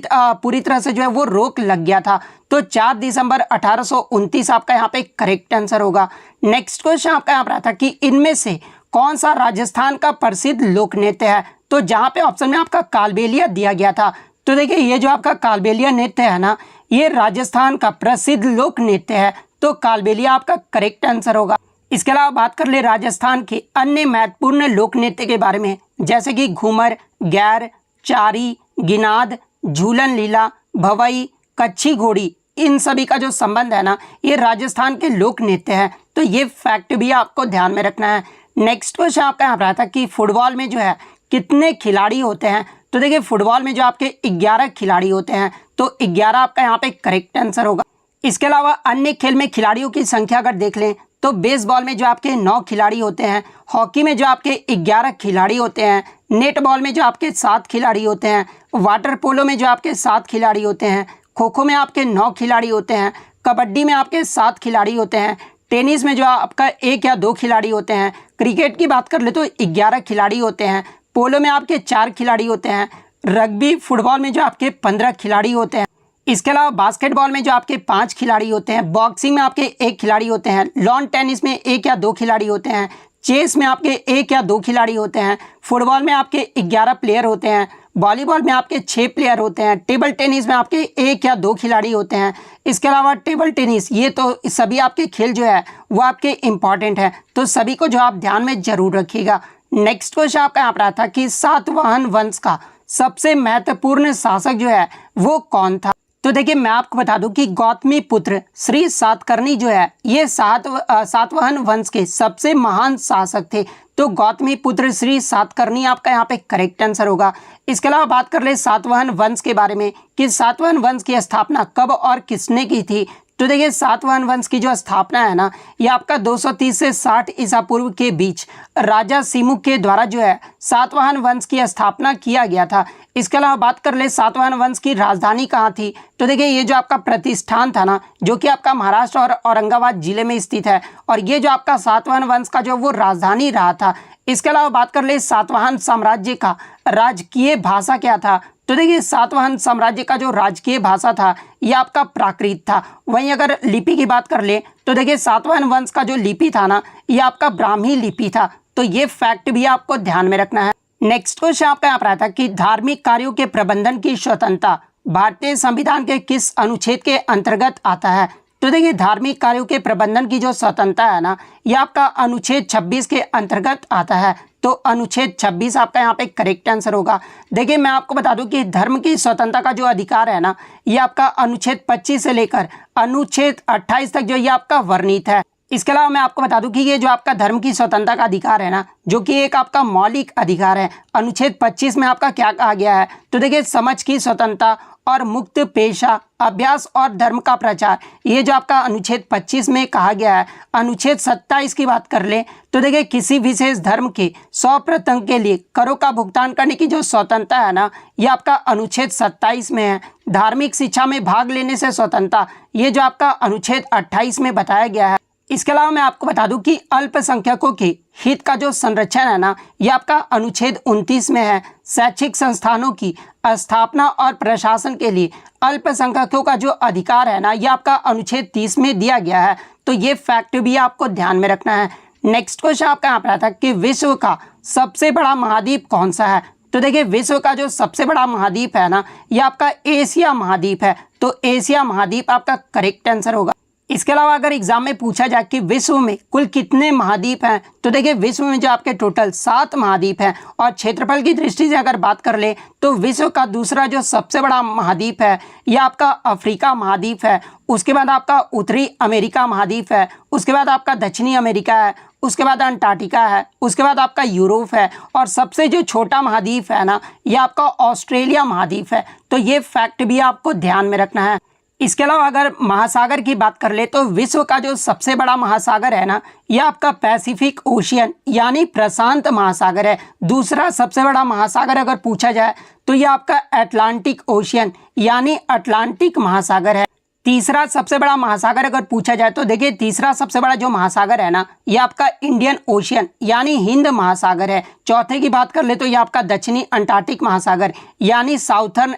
तरह से जो है वो रोक लग गया था। तो 4 दिसंबर 1829 आपका यहाँ पे करेक्ट आंसर होगा। नेक्स्ट क्वेश्चन आपका यहाँ पर आता कि इनमें से कौन सा राजस्थान का प्रसिद्ध लोक नृत्य है। तो जहाँ पे ऑप्शन में आपका कालबेलिया दिया गया था। तो देखिए ये जो आपका कालबेलिया नृत्य है ना ये राजस्थान का प्रसिद्ध लोक नृत्य है। तो कालबेलिया आपका करेक्ट आंसर होगा। इसके अलावा बात कर ले राजस्थान के अन्य महत्वपूर्ण लोक नृत्य के बारे में, जैसे कि घूमर, गैर, चारी, गिनाद, झूलन लीला, भवई, कच्छी घोड़ी, इन सभी का जो संबंध है ना ये राजस्थान के लोक नृत्य है। तो ये फैक्ट भी आपको ध्यान में रखना है। नेक्स्ट क्वेश्चन आपका यहाँ पर आता कि फुटबॉल में जो है कितने खिलाड़ी होते हैं। तो देखिए फुटबॉल में जो आपके 11 खिलाड़ी होते हैं। तो 11 आपका यहाँ पे करेक्ट आंसर होगा। इसके अलावा अन्य खेल में खिलाड़ियों की संख्या अगर देख लें तो बेसबॉल में जो आपके 9 खिलाड़ी होते हैं, हॉकी में जो आपके 11 खिलाड़ी होते हैं, नेटबॉल में जो आपके 7 खिलाड़ी होते हैं, वाटर पोलो में जो आपके 7 खिलाड़ी होते हैं, खो खो में आपके 9 खिलाड़ी होते हैं, कबड्डी में आपके 7 खिलाड़ी होते हैं, टेनिस में जो आपका 1 या 2 खिलाड़ी होते हैं, क्रिकेट की बात कर ले तो 11 खिलाड़ी होते हैं, पोलो में आपके 4 खिलाड़ी होते हैं, रग्बी फुटबॉल में जो आपके 15 खिलाड़ी होते हैं। इसके अलावा बास्केटबॉल में जो आपके 5 खिलाड़ी होते हैं, बॉक्सिंग में आपके 1 खिलाड़ी होते हैं, लॉन टेनिस में 1 या 2 खिलाड़ी होते हैं, चेस में आपके 1 या 2 खिलाड़ी होते हैं, फुटबॉल में आपके 11 प्लेयर होते हैं, वॉलीबॉल में आपके 6 प्लेयर होते हैं, टेबल टेनिस में आपके 1 या 2 खिलाड़ी होते हैं। इसके अलावा टेबल टेनिस ये तो सभी आपके खेल जो है वो आपके इम्पॉर्टेंट है। तो सभी को जो आप ध्यान में जरूर रखिएगा। नेक्स्ट क्वेश्चन आपका यहाँ पर आता कि सातवाहन वंश का सबसे महत्वपूर्ण शासक जो है वो कौन था। तो देखिए मैं आपको बता दूं कि गौतमी पुत्र श्री सातकर्णी जो है ये सातवाहन वंश के सबसे महान शासक थे। तो गौतमी पुत्र श्री सातकर्णी आपका यहाँ पे करेक्ट आंसर होगा। इसके अलावा बात कर ले सातवाहन वंश के बारे में कि सातवाहन वंश की स्थापना कब और किसने की थी। तो देखिए सातवाहन वंश की जो स्थापना है ना ये आपका 230 से 60 ईसा पूर्व के बीच राजा सिमुक के द्वारा जो है सातवाहन वंश की स्थापना किया गया था। इसके अलावा बात कर ले सातवाहन वंश की राजधानी कहाँ थी। तो देखिए ये जो आपका प्रतिष्ठान था ना जो कि आपका महाराष्ट्र और औरंगाबाद जिले में स्थित है और ये जो आपका सातवाहन वंश का जो वो राजधानी रहा था। इसके अलावा बात कर ले सातवाहन साम्राज्य का राजकीय भाषा क्या था। तो देखिए सातवाहन साम्राज्य का जो राजकीय भाषा था यह आपका प्राकृत था। वहीं अगर लिपि की बात कर ले तो देखिए सातवाहन वंश का जो लिपि था ना यह आपका ब्राह्मी लिपि था। तो ये फैक्ट भी आपको ध्यान में रखना है। नेक्स्ट क्वेश्चन आपका यहाँ पर आता है कि धार्मिक कार्यों के प्रबंधन की स्वतंत्रता भारतीय संविधान के किस अनुच्छेद के अंतर्गत आता है। तो देखिए धार्मिक कार्यों के प्रबंधन की जो स्वतंत्रता है ना यह आपका अनुच्छेद 26 के अंतर्गत आता है। तो अनुच्छेद 26 आपका यहाँ पे करेक्ट आंसर होगा। देखिए मैं आपको बता दूं कि धर्म की स्वतंत्रता का जो अधिकार है ना ये आपका अनुच्छेद 25 से लेकर अनुच्छेद 28 तक जो ये आपका वर्णित है। इसके अलावा मैं आपको बता दूं कि ये जो आपका धर्म की स्वतंत्रता का अधिकार है ना जो कि एक आपका मौलिक अधिकार है। अनुच्छेद 25 में आपका क्या कहा गया है। तो देखिए समझ की स्वतंत्रता और मुक्त पेशा अभ्यास और धर्म का प्रचार ये जो आपका अनुच्छेद 25 में कहा गया है। अनुच्छेद 27 की बात कर ले तो देखिए किसी विशेष धर्म के 100% के लिए करों का भुगतान करने की जो स्वतंत्रता है ना ये आपका अनुच्छेद 27 में है। धार्मिक शिक्षा में भाग लेने से स्वतंत्रता ये जो आपका अनुच्छेद 28 में बताया गया है। इसके अलावा मैं आपको बता दूं कि अल्पसंख्यकों के हित का जो संरक्षण है ना ये आपका अनुच्छेद 29 में है। शैक्षिक संस्थानों की स्थापना और प्रशासन के लिए अल्पसंख्यकों का जो अधिकार है ना ये आपका अनुच्छेद 30 में दिया गया है। तो ये फैक्ट भी आपको ध्यान में रखना है। नेक्स्ट क्वेश्चन आपका यहाँ पर आता है कि विश्व का सबसे बड़ा महाद्वीप कौन सा है। तो देखिए विश्व का जो सबसे बड़ा महाद्वीप है ना ये आपका एशिया महाद्वीप है। तो एशिया महाद्वीप आपका करेक्ट आंसर होगा। इसके अलावा अगर एग्जाम में पूछा जाए कि विश्व में कुल कितने महाद्वीप हैं तो देखिए विश्व में जो आपके टोटल 7 महाद्वीप हैं और क्षेत्रफल की दृष्टि से अगर बात कर ले तो विश्व का दूसरा जो सबसे बड़ा महाद्वीप है यह आपका अफ्रीका महाद्वीप है। उसके बाद आपका उत्तरी अमेरिका महाद्वीप है। उसके बाद आपका दक्षिणी अमेरिका है। उसके बाद अंटार्कटिका है। उसके बाद आपका यूरोप है और सबसे जो छोटा महाद्वीप है ना यह आपका ऑस्ट्रेलिया महाद्वीप है। तो ये फैक्ट भी आपको ध्यान में रखना है। इसके अलावा अगर महासागर की बात कर ले तो विश्व का जो सबसे बड़ा महासागर है ना यह आपका पैसिफिक ओशियन यानी प्रशांत महासागर है। दूसरा सबसे बड़ा महासागर अगर पूछा जाए तो यह आपका अटलांटिक ओशियन यानी अटलांटिक महासागर है। तीसरा सबसे बड़ा महासागर अगर पूछा जाए तो देखिए तीसरा सबसे बड़ा जो महासागर है ना ये आपका इंडियन ओशियन यानी हिंद महासागर है। चौथे की बात कर ले तो ये आपका दक्षिणी अंटार्कटिक महासागर यानी साउथर्न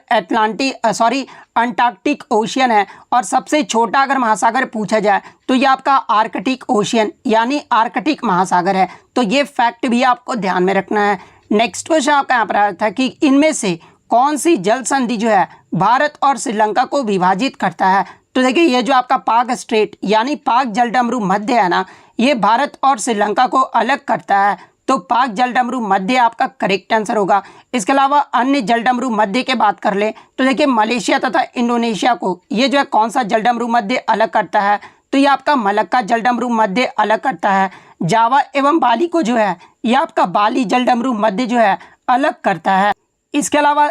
अंटार्कटिक ओशियन है। और सबसे छोटा अगर महासागर पूछा जाए तो ये आपका आर्कटिक ओशियन यानी आर्कटिक महासागर है। तो ये फैक्ट भी आपको ध्यान में रखना है। नेक्स्ट क्वेश्चन आपका यहाँ पर आया था कि इनमें से कौन सी जल संधि जो है भारत और श्रीलंका को विभाजित करता है। तो देखिए ये जो आपका पाक स्ट्रेट यानी पाक जलडमरू मध्य है ना ये भारत और श्रीलंका को अलग करता है। तो पाक जलडमरू मध्य आपका करेक्ट आंसर होगा। इसके अलावा अन्य जलडमरू मध्य के बात कर ले तो देखिए मलेशिया तथा इंडोनेशिया को ये जो है कौन सा जलडमरू मध्य अलग करता है। तो ये आपका मलक्का जलडमरू मध्य अलग करता है। जावा एवं बाली को जो है ये आपका बाली जलडमरू मध्य जो है अलग करता है। इसके अलावा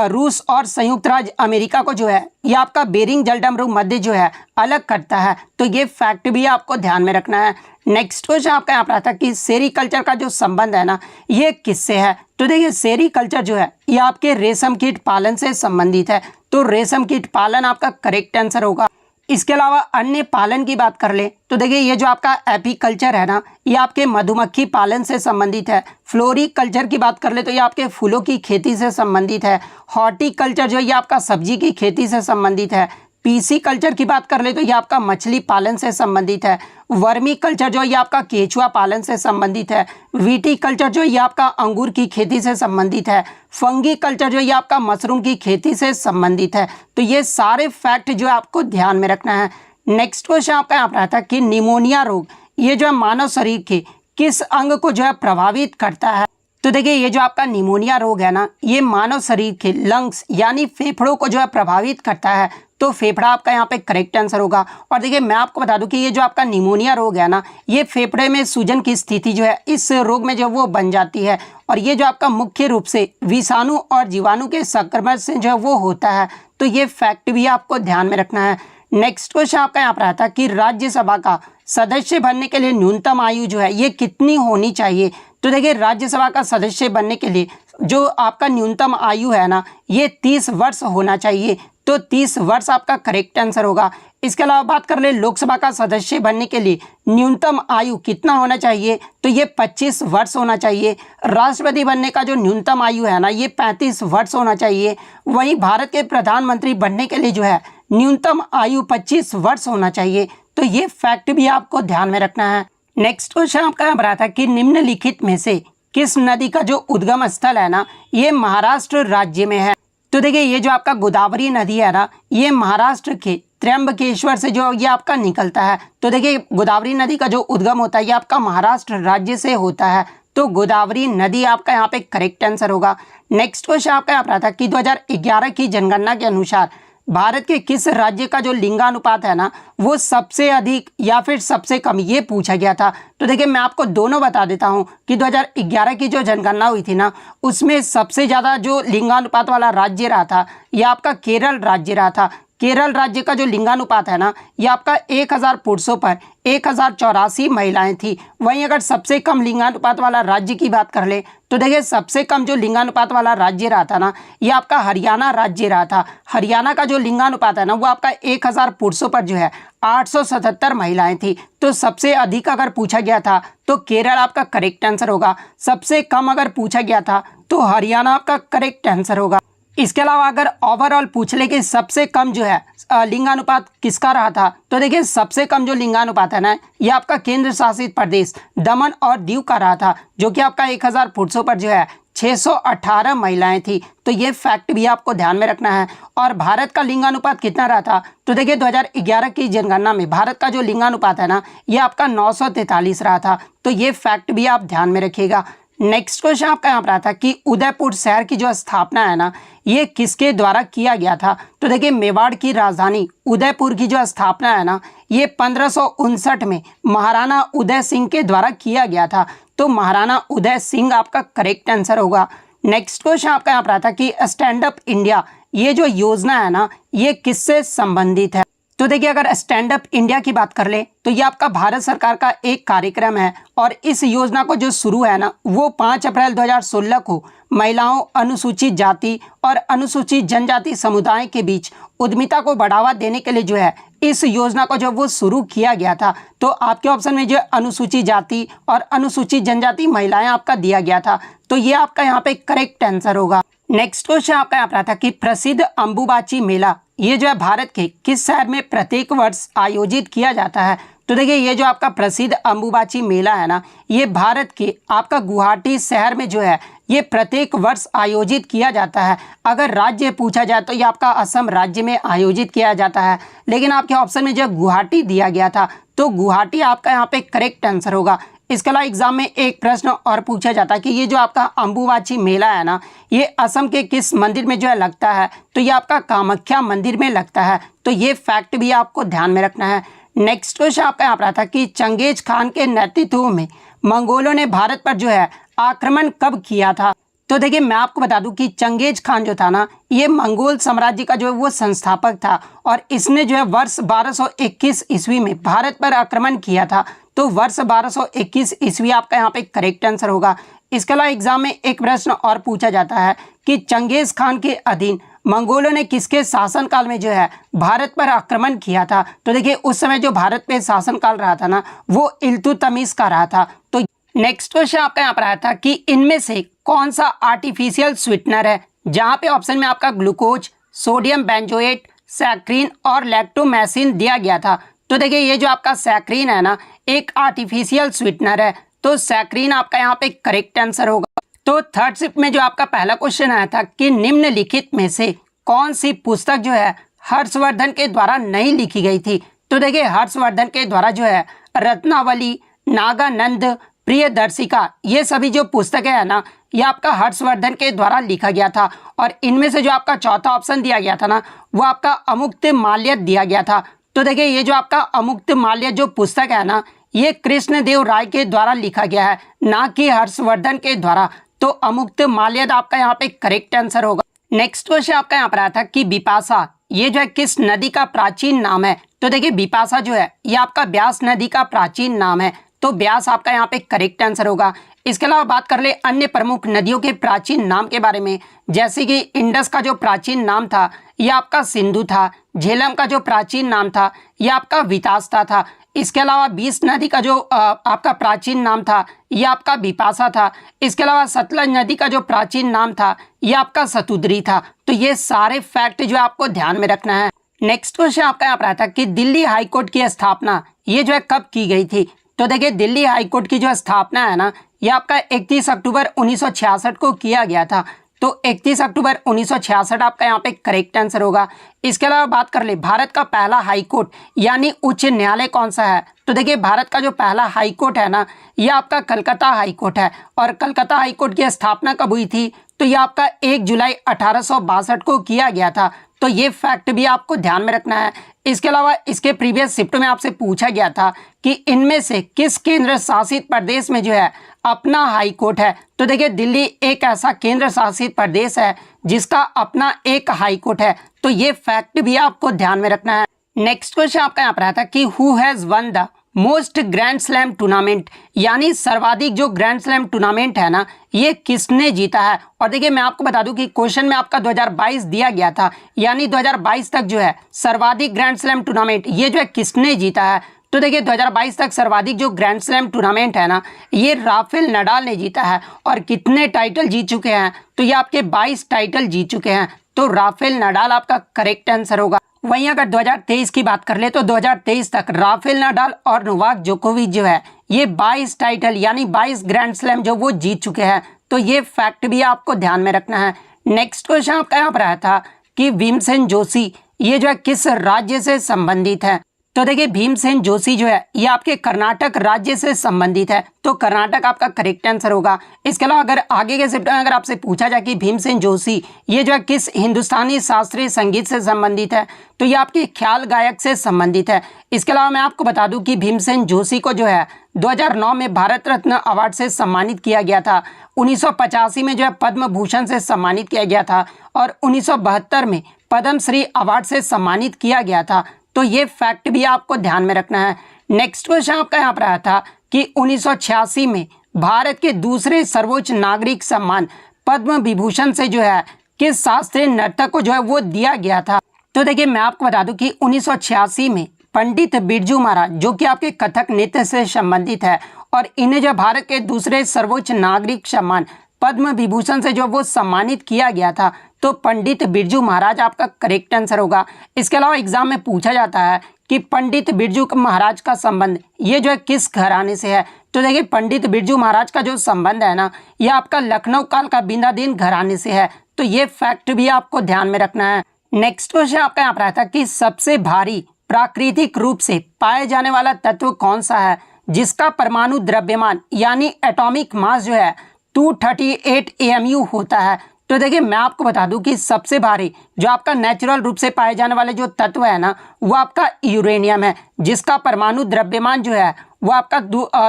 रूस और संयुक्त राज्य अमेरिका को जो है ये आपका बेरिंग जलडमरू मध्य जो है अलग करता है। तो ये फैक्ट भी आपको ध्यान में रखना है। नेक्स्ट क्वेश्चन आपका यहाँ पर आता है कि सेरीकल्चर का जो संबंध है ना ये किससे है। तो देखिए सेरीकल्चर जो है ये आपके रेशम कीट पालन से संबंधित है। तो रेशम कीट पालन आपका करेक्ट आंसर होगा। इसके अलावा अन्य पालन की बात कर ले तो देखिए ये जो आपका एपीकल्चर है ना ये आपके मधुमक्खी पालन से संबंधित है। फ्लोरिकल्चर की बात कर ले तो ये आपके फूलों की खेती से संबंधित है। हॉर्टिकल्चर जो है ये आपका सब्जी की खेती से संबंधित है। पीसी कल्चर की बात कर ले तो ये आपका मछली पालन से संबंधित है। वर्मी कल्चर जो ये आपका केचुआ पालन से संबंधित है। वीटी कल्चर जो ये आपका अंगूर की खेती से संबंधित है। फंगी कल्चर जो ये आपका मशरूम की खेती से संबंधित है। तो ये सारे फैक्ट जो है आपको ध्यान में रखना है। नेक्स्ट क्वेश्चन आपका यहाँ पर आता है कि निमोनिया रोग ये जो है मानव शरीर के किस अंग को जो है प्रभावित करता है। तो देखिए ये जो आपका निमोनिया रोग है ना ये मानव शरीर के लंग्स यानी फेफड़ों को जो है प्रभावित करता है। तो फेफड़ा आपका यहाँ पे करेक्ट आंसर होगा। और देखिए मैं आपको बता दूं कि ये जो आपका निमोनिया रोग है ना, ये फेफड़े में सूजन की स्थिति जो है इस रोग में जो वो बन जाती है, और ये जो आपका मुख्य रूप से विषाणु और जीवाणु के संक्रमण से जो है वो होता है। तो ये फैक्ट भी आपको ध्यान में रखना है। नेक्स्ट क्वेश्चन आपका यहाँ पर आता है कि राज्यसभा का सदस्य बनने के लिए न्यूनतम आयु जो है ये कितनी होनी चाहिए। तो देखिए राज्यसभा का सदस्य बनने के लिए जो आपका न्यूनतम आयु है ना, ये 30 वर्ष होना चाहिए। तो 30 वर्ष आपका करेक्ट आंसर होगा। इसके अलावा बात कर ले लोकसभा का सदस्य बनने के लिए न्यूनतम आयु कितना होना चाहिए, तो ये 25 वर्ष होना चाहिए। राष्ट्रपति बनने का जो न्यूनतम आयु है ना, ये 35 वर्ष होना चाहिए। वहीं भारत के प्रधानमंत्री बनने के लिए जो है न्यूनतम आयु 25 वर्ष होना चाहिए। तो ये फैक्ट भी आपको ध्यान में रखना है। नेक्स्ट क्वेश्चन आपका यहाँ पर आता है कि निम्नलिखित में से किस नदी का जो उद्गम स्थल है ना, ये महाराष्ट्र राज्य में है। तो देखिए ये जो आपका गोदावरी नदी है ना, ये महाराष्ट्र के त्र्यंबकेश्वर से जो ये आपका निकलता है। तो देखिए गोदावरी नदी का जो उद्गम होता है ये आपका महाराष्ट्र राज्य से होता है। तो गोदावरी नदी आपका यहाँ पे करेक्ट आंसर होगा। नेक्स्ट क्वेश्चन आपका यहाँ पर आता है कि 2011 की जनगणना के अनुसार भारत के किस राज्य का जो लिंगानुपात है ना, वो सबसे अधिक या फिर सबसे कम, ये पूछा गया था। तो देखिए मैं आपको दोनों बता देता हूं कि 2011 की जो जनगणना हुई थी ना, उसमें सबसे ज़्यादा जो लिंगानुपात वाला राज्य रहा था ये आपका केरल राज्य रहा था। केरल राज्य का जो लिंगानुपात है ना, ये आपका 1000 पुरुषों पर 1084 महिलाएं थी। वहीं अगर सबसे कम लिंगानुपात वाला राज्य की बात कर ले तो देखिए सबसे कम जो लिंगानुपात वाला राज्य रहा था ना, ये आपका हरियाणा राज्य रहा था। हरियाणा का जो लिंगानुपात है ना, वो आपका 1000 पुरुषों पर जो है 877 महिलाएं थी। तो सबसे अधिक अगर पूछा गया था तो केरल आपका करेक्ट आंसर होगा। सबसे कम अगर पूछा गया था तो हरियाणा आपका करेक्ट आंसर होगा। इसके अलावा अगर ओवरऑल पूछ ले कि सबसे कम जो है लिंगानुपात किसका रहा था, तो देखिए सबसे कम जो लिंगानुपात है ना, ये आपका केंद्र शासित प्रदेश दमन और दीव का रहा था, जो कि आपका 1000 पुरुषों पर जो है 618 महिलाएं थी। तो ये फैक्ट भी आपको ध्यान में रखना है। और भारत का लिंगानुपात कितना रहा था, तो देखिए 2011 की जनगणना में भारत का जो लिंगानुपात है ना, ये आपका 943 रहा था। तो ये फैक्ट भी आप ध्यान में रखिएगा। नेक्स्ट क्वेश्चन आपका यहाँ पर आता है कि उदयपुर शहर की जो स्थापना है ना, ये किसके द्वारा किया गया था। तो देखिए मेवाड़ की राजधानी उदयपुर की जो स्थापना है ना, ये 1559 में महाराणा उदय सिंह के द्वारा किया गया था। तो महाराणा उदय सिंह आपका करेक्ट आंसर होगा। नेक्स्ट क्वेश्चन आपका यहाँ पर आता है कि स्टैंड अप इंडिया ये जो योजना है ना, ये किससे संबंधित है। तो देखिए अगर स्टैंड अप इंडिया की बात कर ले तो ये आपका भारत सरकार का एक कार्यक्रम है, और इस योजना को जो शुरू है ना, वो 5 अप्रैल 2016 को महिलाओं, अनुसूचित जाति और अनुसूचित जनजाति समुदाय के बीच उद्यमिता को बढ़ावा देने के लिए जो है इस योजना को जो वो शुरू किया गया था। तो आपके ऑप्शन में जो अनुसूचित जाति और अनुसूचित जनजाति महिलाएं आपका दिया गया था। तो ये आपका यहाँ पे करेक्ट आंसर होगा। नेक्स्ट क्वेश्चन आपका यहाँ पर आता है कि प्रसिद्ध अंबुबाची मेला ये जो है भारत के किस शहर में प्रत्येक वर्ष आयोजित किया जाता है। तो देखिए ये जो आपका प्रसिद्ध अंबुबाची मेला है ना, ये भारत के आपका गुवाहाटी शहर में जो है ये प्रत्येक वर्ष आयोजित किया जाता है। अगर राज्य पूछा जाए तो ये आपका असम राज्य में आयोजित किया जाता है, लेकिन आपके ऑप्शन में जो गुवाहाटी दिया गया था, तो गुवाहाटी आपका यहाँ पे करेक्ट आंसर होगा। इसके अलावा एग्जाम में एक प्रश्न और पूछा जाता है कि ये जो आपका अंबुबाची मेला है ना, ये असम के किस मंदिर में जो है लगता है। तो ये आपका कामाख्या मंदिर में लगता है। तो ये फैक्ट भी आपको ध्यान में रखना है। नेक्स्ट क्वेश्चन आपका यहाँ पर आता है कि चंगेज खान के नेतृत्व में मंगोलों ने भारत पर जो है आक्रमण कब किया था। तो देखिए मैं आपको बता दूं कि चंगेज खान जो था ना, ये मंगोल साम्राज्य का जो है वो संस्थापक था, और इसने जो है वर्ष 1221 ईस्वी में भारत पर आक्रमण किया था। तो वर्ष 1221 ईस्वी आपका यहाँ पे करेक्ट आंसर होगा। इसके अलावा एग्जाम में एक प्रश्न और पूछा जाता है कि चंगेज खान के अधीन मंगोलों ने किसके शासनकाल में जो है भारत पर आक्रमण किया था। तो देखिए उस समय जो भारत पे शासनकाल रहा था ना, वो इल्तुतमिश का रहा था। तो नेक्स्ट क्वेश्चन आपका यहाँ पर आया था कि इनमें से कौन सा आर्टिफिशियल स्वीटनर है, जहाँ पे ऑप्शन में आपका ग्लूकोज, सोडियम बेंजोएट, सैक्रिन और लैक्टोमेसिन दिया गया था। तो देखिए ये जो आपका सैक्रिन है ना, एक आर्टिफिशियल स्वीटनर है। तो सैक्रिन आपका यहाँ पे करेक्ट आंसर होगा। तो थर्ड शिफ्ट में जो आपका पहला क्वेश्चन आया था कि निम्नलिखित में से कौन सी पुस्तक जो है हर्षवर्धन के द्वारा नहीं लिखी गई थी। तो देखिए हर्षवर्धन के द्वारा जो है रत्नावली, नागानंद, प्रियदर्शिका, ये सभी जो पुस्तकें है ना, ये आपका हर्षवर्धन के द्वारा लिखा गया था। और इनमें से जो आपका चौथा ऑप्शन दिया गया था ना, वो आपका अमुक्तमाल्यद दिया गया था। तो देखिए ये जो आपका अमुक्तमाल्यद जो पुस्तक है ना, ये कृष्णदेव राय के द्वारा लिखा गया है, ना कि हर्षवर्धन के द्वारा। तो अमुक्तमाल्यद आपका यहाँ पे करेक्ट आंसर होगा। नेक्स्ट क्वेश्चन आपका यहाँ पर आया था कि बिपाशा, ये जो है किस नदी का प्राचीन नाम है। तो देखिए बिपाशा जो है ये आपका ब्यास नदी का प्राचीन नाम है। तो ब्यास आपका यहाँ पे करेक्ट आंसर होगा। इसके अलावा बात कर ले अन्य प्रमुख नदियों के प्राचीन नाम के बारे में, जैसे कि इंडस का जो प्राचीन नाम था ये आपका सिंधु था। झेलम का जो प्राचीन नाम था ये आपका वितास्ता था। इसके अलावा बीस नदी का जो आपका प्राचीन नाम था ये आपका बिपाशा था। इसके अलावा सतलज नदी का जो प्राचीन नाम था ये आपका सतुद्री था। तो ये सारे फैक्ट जो आपको ध्यान में रखना है। नेक्स्ट क्वेश्चन आपका यहाँ पर आता है कि दिल्ली हाईकोर्ट की स्थापना ये जो है कब की गई थी। तो देखिए दिल्ली हाईकोर्ट की जो स्थापना है ना, ये आपका 31 अक्टूबर 1966 को किया गया था। तो 31 अक्टूबर 1966 आपका यहाँ पे करेक्ट आंसर होगा। इसके अलावा बात कर ले भारत का पहला हाईकोर्ट यानी उच्च न्यायालय कौन सा है। तो देखिए भारत का जो पहला हाईकोर्ट है ना, ये आपका कलकत्ता हाईकोर्ट है। और कलकत्ता हाईकोर्ट की स्थापना कब हुई थी। तो ये आपका 1 जुलाई 1862 को किया गया था। तो ये फैक्ट भी आपको ध्यान में रखना है। इसके अलावा इसके प्रीवियस शिफ्ट में आपसे पूछा गया था कि इनमें से किस केंद्र शासित प्रदेश में जो है अपना हाई कोर्ट है। तो देखिए दिल्ली एक ऐसा केंद्र शासित प्रदेश है जिसका अपना एक हाई कोर्ट है। तो ये फैक्ट भी आपको ध्यान में रखना है। नेक्स्ट क्वेश्चन आपका यहाँ पर आता है कि who has one the most grand slam tournament, यानी सर्वाधिक जो ग्रैंड स्लैम टूर्नामेंट है ना, ये किसने जीता है। और देखिए मैं आपको बता दूं कि क्वेश्चन में आपका 2022 दिया गया था, यानी 2022 तक जो है सर्वाधिक ग्रैंड स्लैम टूर्नामेंट ये जो है किसने जीता है। तो देखिए 2022 तक सर्वाधिक जो ग्रैंड स्लैम टूर्नामेंट है ना, ये राफेल नडाल ने जीता है। और कितने टाइटल जीत चुके हैं। तो ये आपके 22 टाइटल जीत चुके हैं। तो राफेल नडाल आपका करेक्ट आंसर होगा। वहीं अगर 2023 की बात कर ले तो 2023 तक राफेल नडाल और नोवाक जोकोविच जो है ये 22 टाइटल यानी 22 ग्रैंड स्लैम जो वो जीत चुके हैं। तो ये फैक्ट भी आपको ध्यान में रखना है। नेक्स्ट क्वेश्चन आपका यहाँ पर आया था कि भीमसेन जोशी ये जो है किस राज्य से संबंधित है। तो देखिए भीमसेन जोशी जो है ये आपके कर्नाटक राज्य से संबंधित है। तो कर्नाटक आपका करेक्ट आंसर होगा। इसके अलावा अगर आगे के शिफ्ट में अगर आपसे पूछा जाए कि भीमसेन जोशी ये जो है किस हिंदुस्तानी शास्त्रीय संगीत से संबंधित है, तो ये आपके ख्याल गायक से संबंधित है। इसके अलावा मैं आपको बता दूं कि भीमसेन जोशी को जो है 2009 में भारत रत्न अवार्ड से सम्मानित किया गया था। 1985 में जो है पद्म भूषण से सम्मानित किया गया था। और 1972 में पद्मश्री अवार्ड से सम्मानित किया गया था। तो ये फैक्ट भी आपको ध्यान में रखना है। नेक्स्ट क्वेश्चन आपका यहाँ पर आया था कि 1986 में भारत के दूसरे सर्वोच्च नागरिक सम्मान पद्म विभूषण से जो है किस शास्त्रीय नर्तक को जो है वो दिया गया था। तो देखिए मैं आपको बता दूं कि 1986 में पंडित बिरजू महाराज जो कि आपके कथक नृत्य से संबंधित है, और इन्हें जो भारत के दूसरे सर्वोच्च नागरिक सम्मान पद्म विभूषण से जो वो सम्मानित किया गया था। तो पंडित बिरजू महाराज आपका करेक्ट आंसर होगा। इसके अलावा एग्जाम में पूछा जाता है कि पंडित बिरजू महाराज का संबंध ये जो है किस घराने से है। तो देखिए पंडित बिरजू महाराज का जो संबंध है ना, ये आपका लखनऊ काल का बिंदादीन घराने से है। तो ये फैक्ट भी आपको ध्यान में रखना है। नेक्स्ट क्वेश्चन आपका यहाँ पर आता है कि सबसे भारी प्राकृतिक रूप से पाए जाने वाला तत्व कौन सा है जिसका परमाणु द्रव्यमान यानी एटॉमिक मास जो है 238 AMU होता है। तो देखिए मैं आपको बता दूं कि सबसे भारी जो आपका नेचुरल रूप से पाए जाने वाले जो तत्व है ना, वो आपका यूरेनियम है, जिसका परमाणु द्रव्यमान जो है वो आपका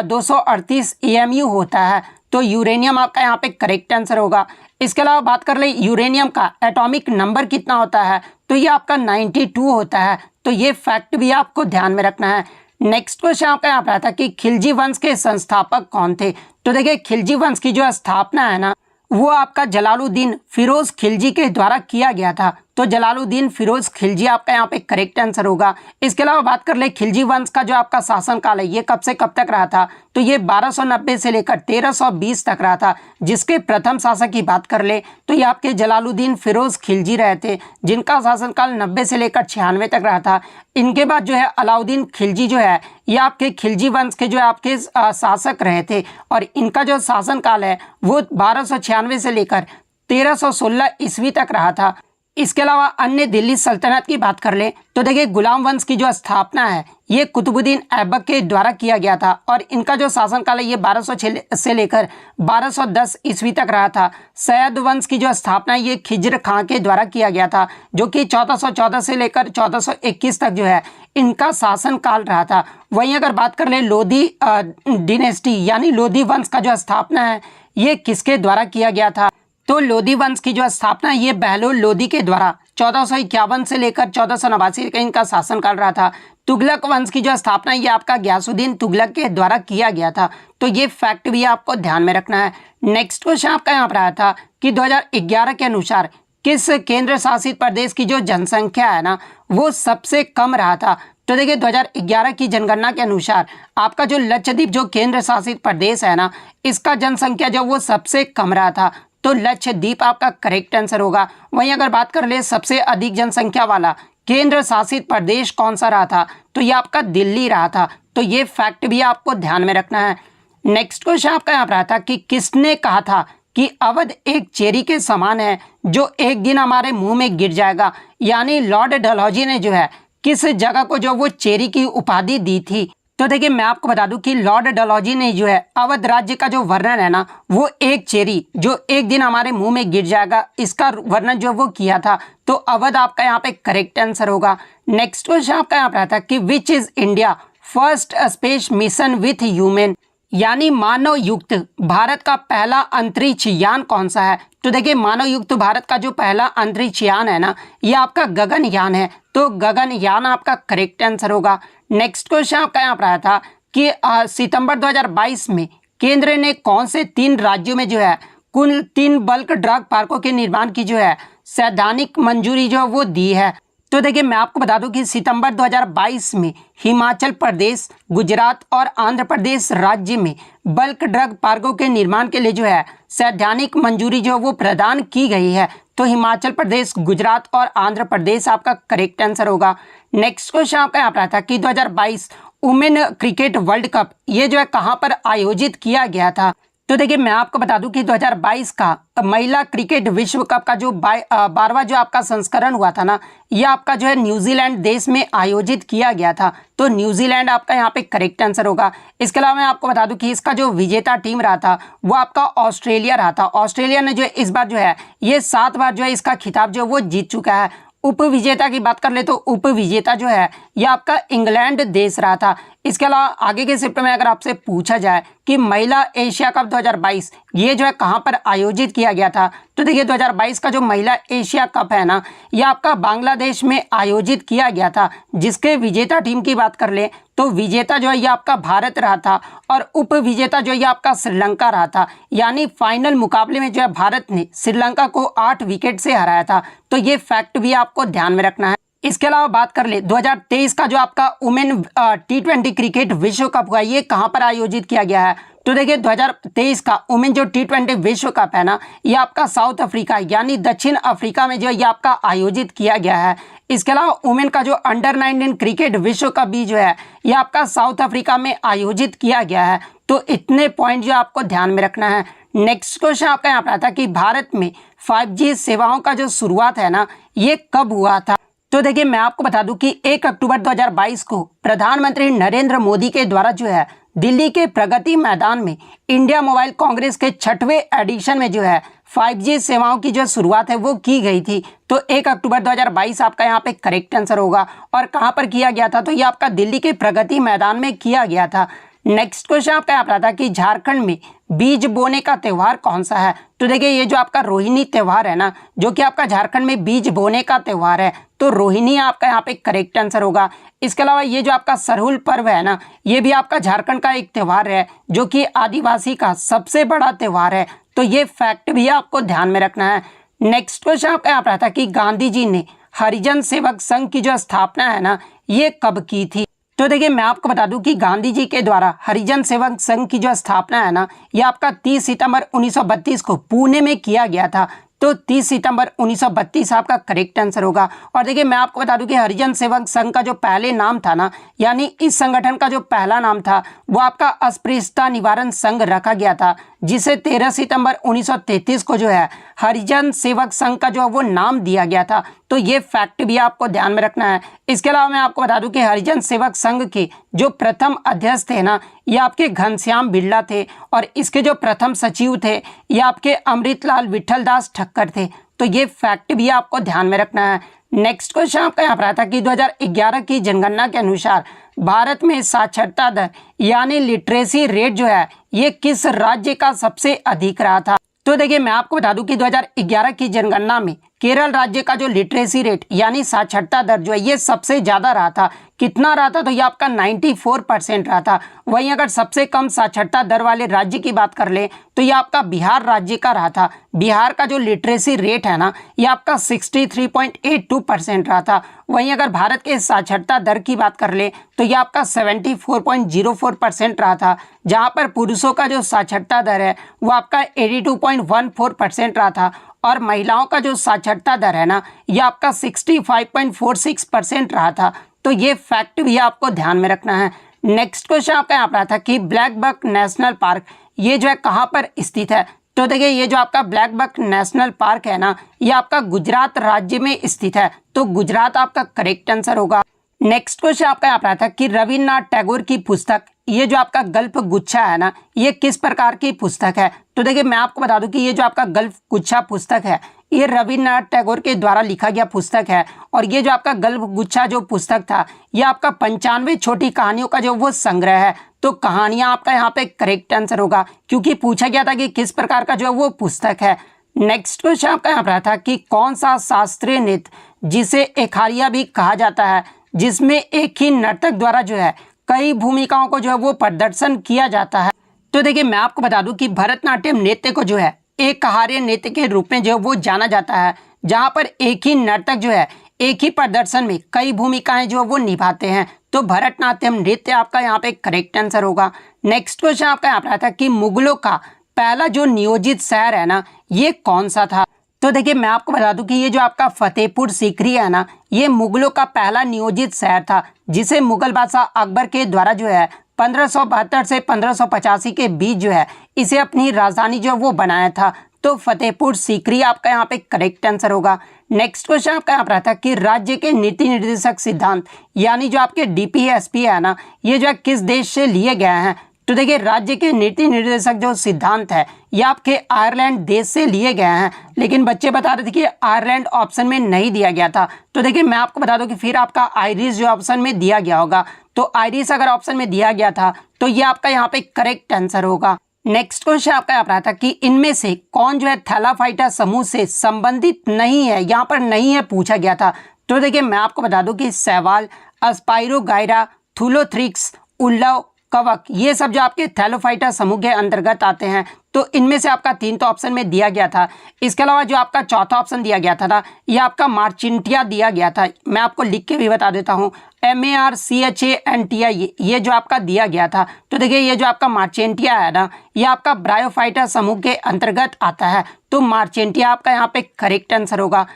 238 AMU होता है। तो यूरेनियम आपका यहाँ पे करेक्ट आंसर होगा। इसके अलावा बात कर ले यूरेनियम का एटॉमिक नंबर कितना होता है, तो ये आपका 92 होता है। तो ये फैक्ट भी आपको ध्यान में रखना है। नेक्स्ट क्वेश्चन आपका यहाँ पर आता है कि खिलजी वंश के संस्थापक कौन थे। तो देखिए खिलजी वंश की जो स्थापना है ना, वो आपका जलालुद्दीन फिरोज खिलजी के द्वारा किया गया था। तो जलालुद्दीन फिरोज खिलजी आपका यहाँ पे करेक्ट आंसर होगा। इसके अलावा बात कर ले खिलजी वंश का जो आपका शासनकाल है ये कब से कब तक रहा था। तो ये 1290 से लेकर 1320 तक रहा था। जिसके प्रथम शासक की बात कर ले तो ये आपके जलालुद्दीन फिरोज खिलजी रहे थे, जिनका शासनकाल 90 से लेकर 96 तक रहा था। इनके बाद जो है अलाउद्दीन खिलजी जो है ये आपके खिलजी वंश के जो है आपके शासक रहे थे, और इनका जो शासनकाल है वो 1296 से लेकर 1316 ईस्वी तक रहा था। इसके अलावा अन्य दिल्ली सल्तनत की बात कर ले तो देखिए गुलाम वंश की जो स्थापना है ये कुतुबुद्दीन ऐबक के द्वारा किया गया था और इनका जो शासनकाल है ये 1206 से लेकर 1210 ईस्वी तक रहा था। सैयद वंश की जो स्थापना ये खिज्र खां के द्वारा किया गया था, जो कि 1414 से लेकर 1421 तक जो है इनका शासन काल रहा था। वहीं अगर बात कर ले लोधी डिनेस्टी यानी लोधी वंश का जो स्थापना है ये किसके द्वारा किया गया था, तो लोधी वंश की जो स्थापना ये बहलोल लोधी के द्वारा 1451 से लेकर 1489 का इनका शासनकाल रहा था। तुगलक वंश की जो स्थापना ये आपका गयासुद्दीन तुगलक के द्वारा किया गया था। तो ये फैक्ट भी आपको ध्यान में रखना है। नेक्स्ट क्वेश्चन आपका यहाँ पर आया था कि 2011 के अनुसार किस केंद्र शासित प्रदेश की जो जनसंख्या है ना वो सबसे कम रहा था। तो देखिए 2011 की जनगणना के अनुसार आपका जो लक्षद्वीप जो केंद्र शासित प्रदेश है ना इसका जनसंख्या जो वो सबसे कम रहा था, तो लक्षद्वीप आपका करेक्ट आंसर होगा। वहीं अगर बात कर ले सबसे अधिक जनसंख्या वाला केंद्र शासित प्रदेश कौन सा रहा था, तो ये आपका दिल्ली रहा था। तो ये फैक्ट भी आपको ध्यान में रखना है। नेक्स्ट क्वेश्चन आपका यहाँ पर रहा था कि किसने कहा था कि अवध एक चेरी के समान है जो एक दिन हमारे मुंह में गिर जाएगा, यानी लॉर्ड डलहौजी ने जो है किस जगह को जो वो चेरी की उपाधि दी थी। तो देखिए मैं आपको बता दूं कि लॉर्ड डलहौजी ने जो है अवध राज्य का जो वर्णन है ना वो एक चेरी जो एक दिन हमारे मुंह में गिर जाएगा इसका वर्णन जो वो किया था। तो अवध आपका यहाँ पे करेक्ट आंसर होगा। नेक्स्ट क्वेश्चन आपका यहाँ पर आता है कि which is India first space mission with human, यानी मानव युक्त भारत का पहला अंतरिक्ष यान कौन सा है। तो देखिए मानव युक्त भारत का जो पहला अंतरिक्ष यान है ना ये आपका गगनयान है। तो गगनयान आपका करेक्ट आंसर होगा। नेक्स्ट क्वेश्चन आपका यहाँ पर आया था कि सितंबर 2022 में केंद्र ने कौन से 3 राज्यों में जो है कुल 3 बल्क ड्रग पार्कों के निर्माण की जो है सैद्धांतिक मंजूरी जो वो दी है। तो देखिए मैं आपको बता दूं कि सितंबर 2022 में हिमाचल प्रदेश, गुजरात और आंध्र प्रदेश राज्य में बल्क ड्रग पार्कों के निर्माण के लिए जो है सैद्धांतिक मंजूरी जो वो प्रदान की गई है। तो हिमाचल प्रदेश, गुजरात और आंध्र प्रदेश आपका करेक्ट आंसर होगा। नेक्स्ट क्वेश्चन आपका यहाँ पर था कि 2022 वुमेन क्रिकेट वर्ल्ड कप ये जो है कहाँ पर आयोजित किया गया था। तो देखिए मैं आपको बता दूं कि 2022 का महिला क्रिकेट विश्व कप का जो 12वां जो आपका संस्करण हुआ था ना ये आपका जो है न्यूजीलैंड देश में आयोजित किया गया था। तो न्यूजीलैंड आपका यहाँ पे करेक्ट आंसर होगा। इसके अलावा मैं आपको बता दूं कि इसका जो विजेता टीम रहा था वो आपका ऑस्ट्रेलिया रहा था। ऑस्ट्रेलिया ने जो है इस बार जो है ये 7 बार जो है इसका खिताब जो वो जीत चुका है। उप विजेता की बात कर ले तो उप विजेता जो है ये आपका इंग्लैंड देश रहा था। इसके अलावा आगे के शिफ्ट में अगर आपसे पूछा जाए कि महिला एशिया कप 2022 ये जो है कहां पर आयोजित किया गया था, तो देखिए 2022 का जो महिला एशिया कप है ना ये आपका बांग्लादेश में आयोजित किया गया था। जिसके विजेता टीम की बात कर ले तो विजेता जो है ये आपका भारत रहा था और उप विजेता जो है ये आपका श्रीलंका रहा था। यानी फाइनल मुकाबले में जो है भारत ने श्रीलंका को 8 विकेट से हराया था। तो ये फैक्ट भी आपको ध्यान में रखना है। इसके अलावा बात कर ले 2023 का जो आपका वुमेन T20 क्रिकेट विश्व कप हुआ ये कहां पर आयोजित किया गया है। तो देखिए 2023 का वुमेन जो T20 विश्व कप है ना ये आपका साउथ अफ्रीका यानी दक्षिण अफ्रीका में जो ये आपका आयोजित किया गया है। इसके अलावा वुमेन का जो अंडर 19 क्रिकेट विश्व कप भी जो है ये आपका साउथ अफ्रीका में आयोजित किया गया है। तो इतने पॉइंट जो आपको ध्यान में रखना है। नेक्स्ट क्वेश्चन आपका यहाँ पर आता कि भारत में 5G सेवाओं का जो शुरुआत है ना ये कब हुआ था। तो देखिए मैं आपको बता दूं कि 1 अक्टूबर 2022 को प्रधानमंत्री नरेंद्र मोदी के द्वारा जो है दिल्ली के प्रगति मैदान में इंडिया मोबाइल कांग्रेस के 6वें एडिशन में जो है 5G सेवाओं की जो शुरुआत है वो की गई थी। तो 1 अक्टूबर 2022 आपका यहाँ पे करेक्ट आंसर होगा। और कहाँ पर किया गया था, तो ये आपका दिल्ली के प्रगति मैदान में किया गया था। नेक्स्ट क्वेश्चन आपका यहाँ पर आता कि झारखंड में बीज बोने का त्यौहार कौन सा है। तो देखिए ये जो आपका रोहिणी त्यौहार है ना जो कि आपका झारखंड में बीज बोने का त्यौहार है, तो रोहिणी आपका यहाँ पे करेक्ट आंसर होगा। इसके अलावा ये जो आपका सरहुल पर्व है ना ये भी आपका झारखंड का एक त्यौहार है जो कि आदिवासी का सबसे बड़ा त्यौहार है। तो ये फैक्ट भी आपको ध्यान में रखना है। नेक्स्ट क्वेश्चन आपका यहाँ पर आता कि गांधी जी ने हरिजन सेवक संघ की जो स्थापना है ना ये कब की थी। तो देखिए मैं आपको बता दूं कि गांधी जी के द्वारा हरिजन सेवक संघ की जो स्थापना है ना ये आपका 30 सितंबर 1932 को पुणे में किया गया था। तो 30 सितंबर 1932 आपका करेक्ट आंसर होगा। और देखिए मैं आपको बता दूं कि हरिजन सेवक संघ का जो पहले नाम था ना यानी इस संगठन का जो पहला नाम था वो आपका अस्पृश्यता निवारण संघ रखा गया था, जिसे 13 सितंबर 1933 को जो है हरिजन सेवक संघ का जो है वो नाम दिया गया था। तो ये फैक्ट भी आपको ध्यान में रखना है। इसके अलावा मैं आपको बता दूं कि हरिजन सेवक संघ के जो प्रथम अध्यक्ष थे ना, ये आपके घनश्याम बिरला थे, और इसके जो प्रथम सचिव थे ये आपके अमृतलाल विठलदास ठक्कर थे। तो ये फैक्ट भी आपको ध्यान में रखना है। नेक्स्ट क्वेश्चन आपका यहाँ पर आता है कि 2011 की जनगणना के अनुसार भारत में साक्षरता दर यानी लिटरेसी रेट जो है ये किस राज्य का सबसे अधिक रहा था। तो देखिए मैं आपको बता दूं कि 2011 की जनगणना में केरल राज्य का जो लिटरेसी रेट यानी साक्षरता दर जो है ये सबसे ज्यादा रहा था। कितना रहा था? तो ये आपका 94% रहा था। वहीं अगर सबसे कम साक्षरता दर वाले राज्य की बात कर ले तो ये आपका बिहार राज्य का रहा था। बिहार का जो लिटरेसी रेट है ना ये आपका 63.82% रहा था। वहीं अगर भारत के साक्षरता दर की बात कर ले तो ये आपका 74.04% रहा था, जहां पर पुरुषों का जो साक्षरता दर है वो आपका 82.14% रहा था, और महिलाओं का जो साक्षरता दर है ना ये आपका 65.46% रहा था। तो ये फैक्ट भी आपको ध्यान में रखना है। नेक्स्ट क्वेश्चन आपका यहाँ पर था कि ब्लैक बक नेशनल पार्क ये जो है कहाँ पर स्थित है। तो देखिए ये जो आपका ब्लैक बक नेशनल पार्क है ना ये आपका गुजरात राज्य में स्थित है। तो गुजरात आपका करेक्ट आंसर होगा। नेक्स्ट क्वेश्चन आपका यहाँ पर था कि रविन्द्रनाथ टैगोर की पुस्तक ये जो आपका गल्फ गुच्छा है ना ये किस प्रकार की पुस्तक है। तो देखिए मैं आपको बता दूं कि ये जो आपका गल्फ गुच्छा पुस्तक है ये रविन्द्रनाथ टैगोर के द्वारा लिखा गया पुस्तक है, और ये जो आपका गल्फ गुच्छा जो पुस्तक था ये आपका 95 छोटी कहानियों का जो वो संग्रह है। तो कहानियां आपका यहाँ पे करेक्ट आंसर होगा, क्योंकि पूछा गया था कि किस प्रकार का जो है वो पुस्तक है। नेक्स्ट क्वेश्चन आपका यहाँ पर था कि कौन सा शास्त्रीय नृत्य जिसे एखारिया भी कहा जाता है, जिसमें एक ही नर्तक द्वारा जो है कई भूमिकाओं को जो है वो प्रदर्शन किया जाता है। तो देखिए मैं आपको बता दूं कि भरतनाट्यम नृत्य को जो है एक कहार्य नृत्य के रूप में जो है वो जाना जाता है, जहां पर एक ही नर्तक जो है एक ही प्रदर्शन में कई भूमिकाएं जो है वो निभाते हैं। तो भरतनाट्यम नृत्य आपका यहाँ पे करेक्ट आंसर होगा। नेक्स्ट क्वेश्चन आपका यहाँ पर था कि मुगलों का पहला जो नियोजित शहर है ना ये कौन सा था। तो देखिए मैं आपको बता दूं कि ये जो आपका फतेहपुर सीकरी है ना ये मुगलों का पहला नियोजित शहर था, जिसे मुगल बादशाह अकबर के द्वारा जो है 1572 से 1585 के बीच जो है इसे अपनी राजधानी जो है वो बनाया था। तो फतेहपुर सीकरी आपका यहाँ पे करेक्ट आंसर होगा। नेक्स्ट क्वेश्चन आपका यहाँ पर था कि राज्य के नीति निर्देशक सिद्धांत यानी जो आपके डीपीएसपी है ना ये जो है किस देश से लिए गए हैं। तो देखिए राज्य के नीति निर्देशक जो सिद्धांत है ये आपके आयरलैंड देश से लिए गए हैं, लेकिन बच्चे बता रहे थे कि आयरलैंड ऑप्शन में नहीं दिया गया था। तो देखिए मैं आपको बता दूं कि फिर आपका आयरिश जो ऑप्शन में दिया गया होगा, तो आयरिश अगर ऑप्शन में दिया गया था तो ये आपका यहाँ पे करेक्ट आंसर होगा। नेक्स्ट क्वेश्चन आपका यहाँ पर था कि इनमें से कौन जो है थैलाफाइटा समूह से संबंधित नहीं है, यहाँ पर नहीं है पूछा गया था। तो देखिए मैं आपको बता दूं कि शैवाल, स्पाइरोगाइरा, थूलोथ्रिक्स, उल्लव, कवक ये सब जो आपके थैलोफाइटा समूह के अंतर्गत आते हैं। तो इनमें से आपका 3 तो ऑप्शन में दिया गया था। इसके अलावा जो आपका चौथा ऑप्शन दिया गया था ना ये आपका मार्चिंटिया दिया गया था। मैं आपको लिख के भी बता देता हूँ, MARCHANTI ये जो आपका दिया गया था। तो देखिए ये जो आपका मार्चेंटिया है ना ये आपका ब्रायोफाइटा समूह के अंतर्गत आता है। तो मार्चेंटिया आपका यहाँ पे करेक्ट आंसर होगा।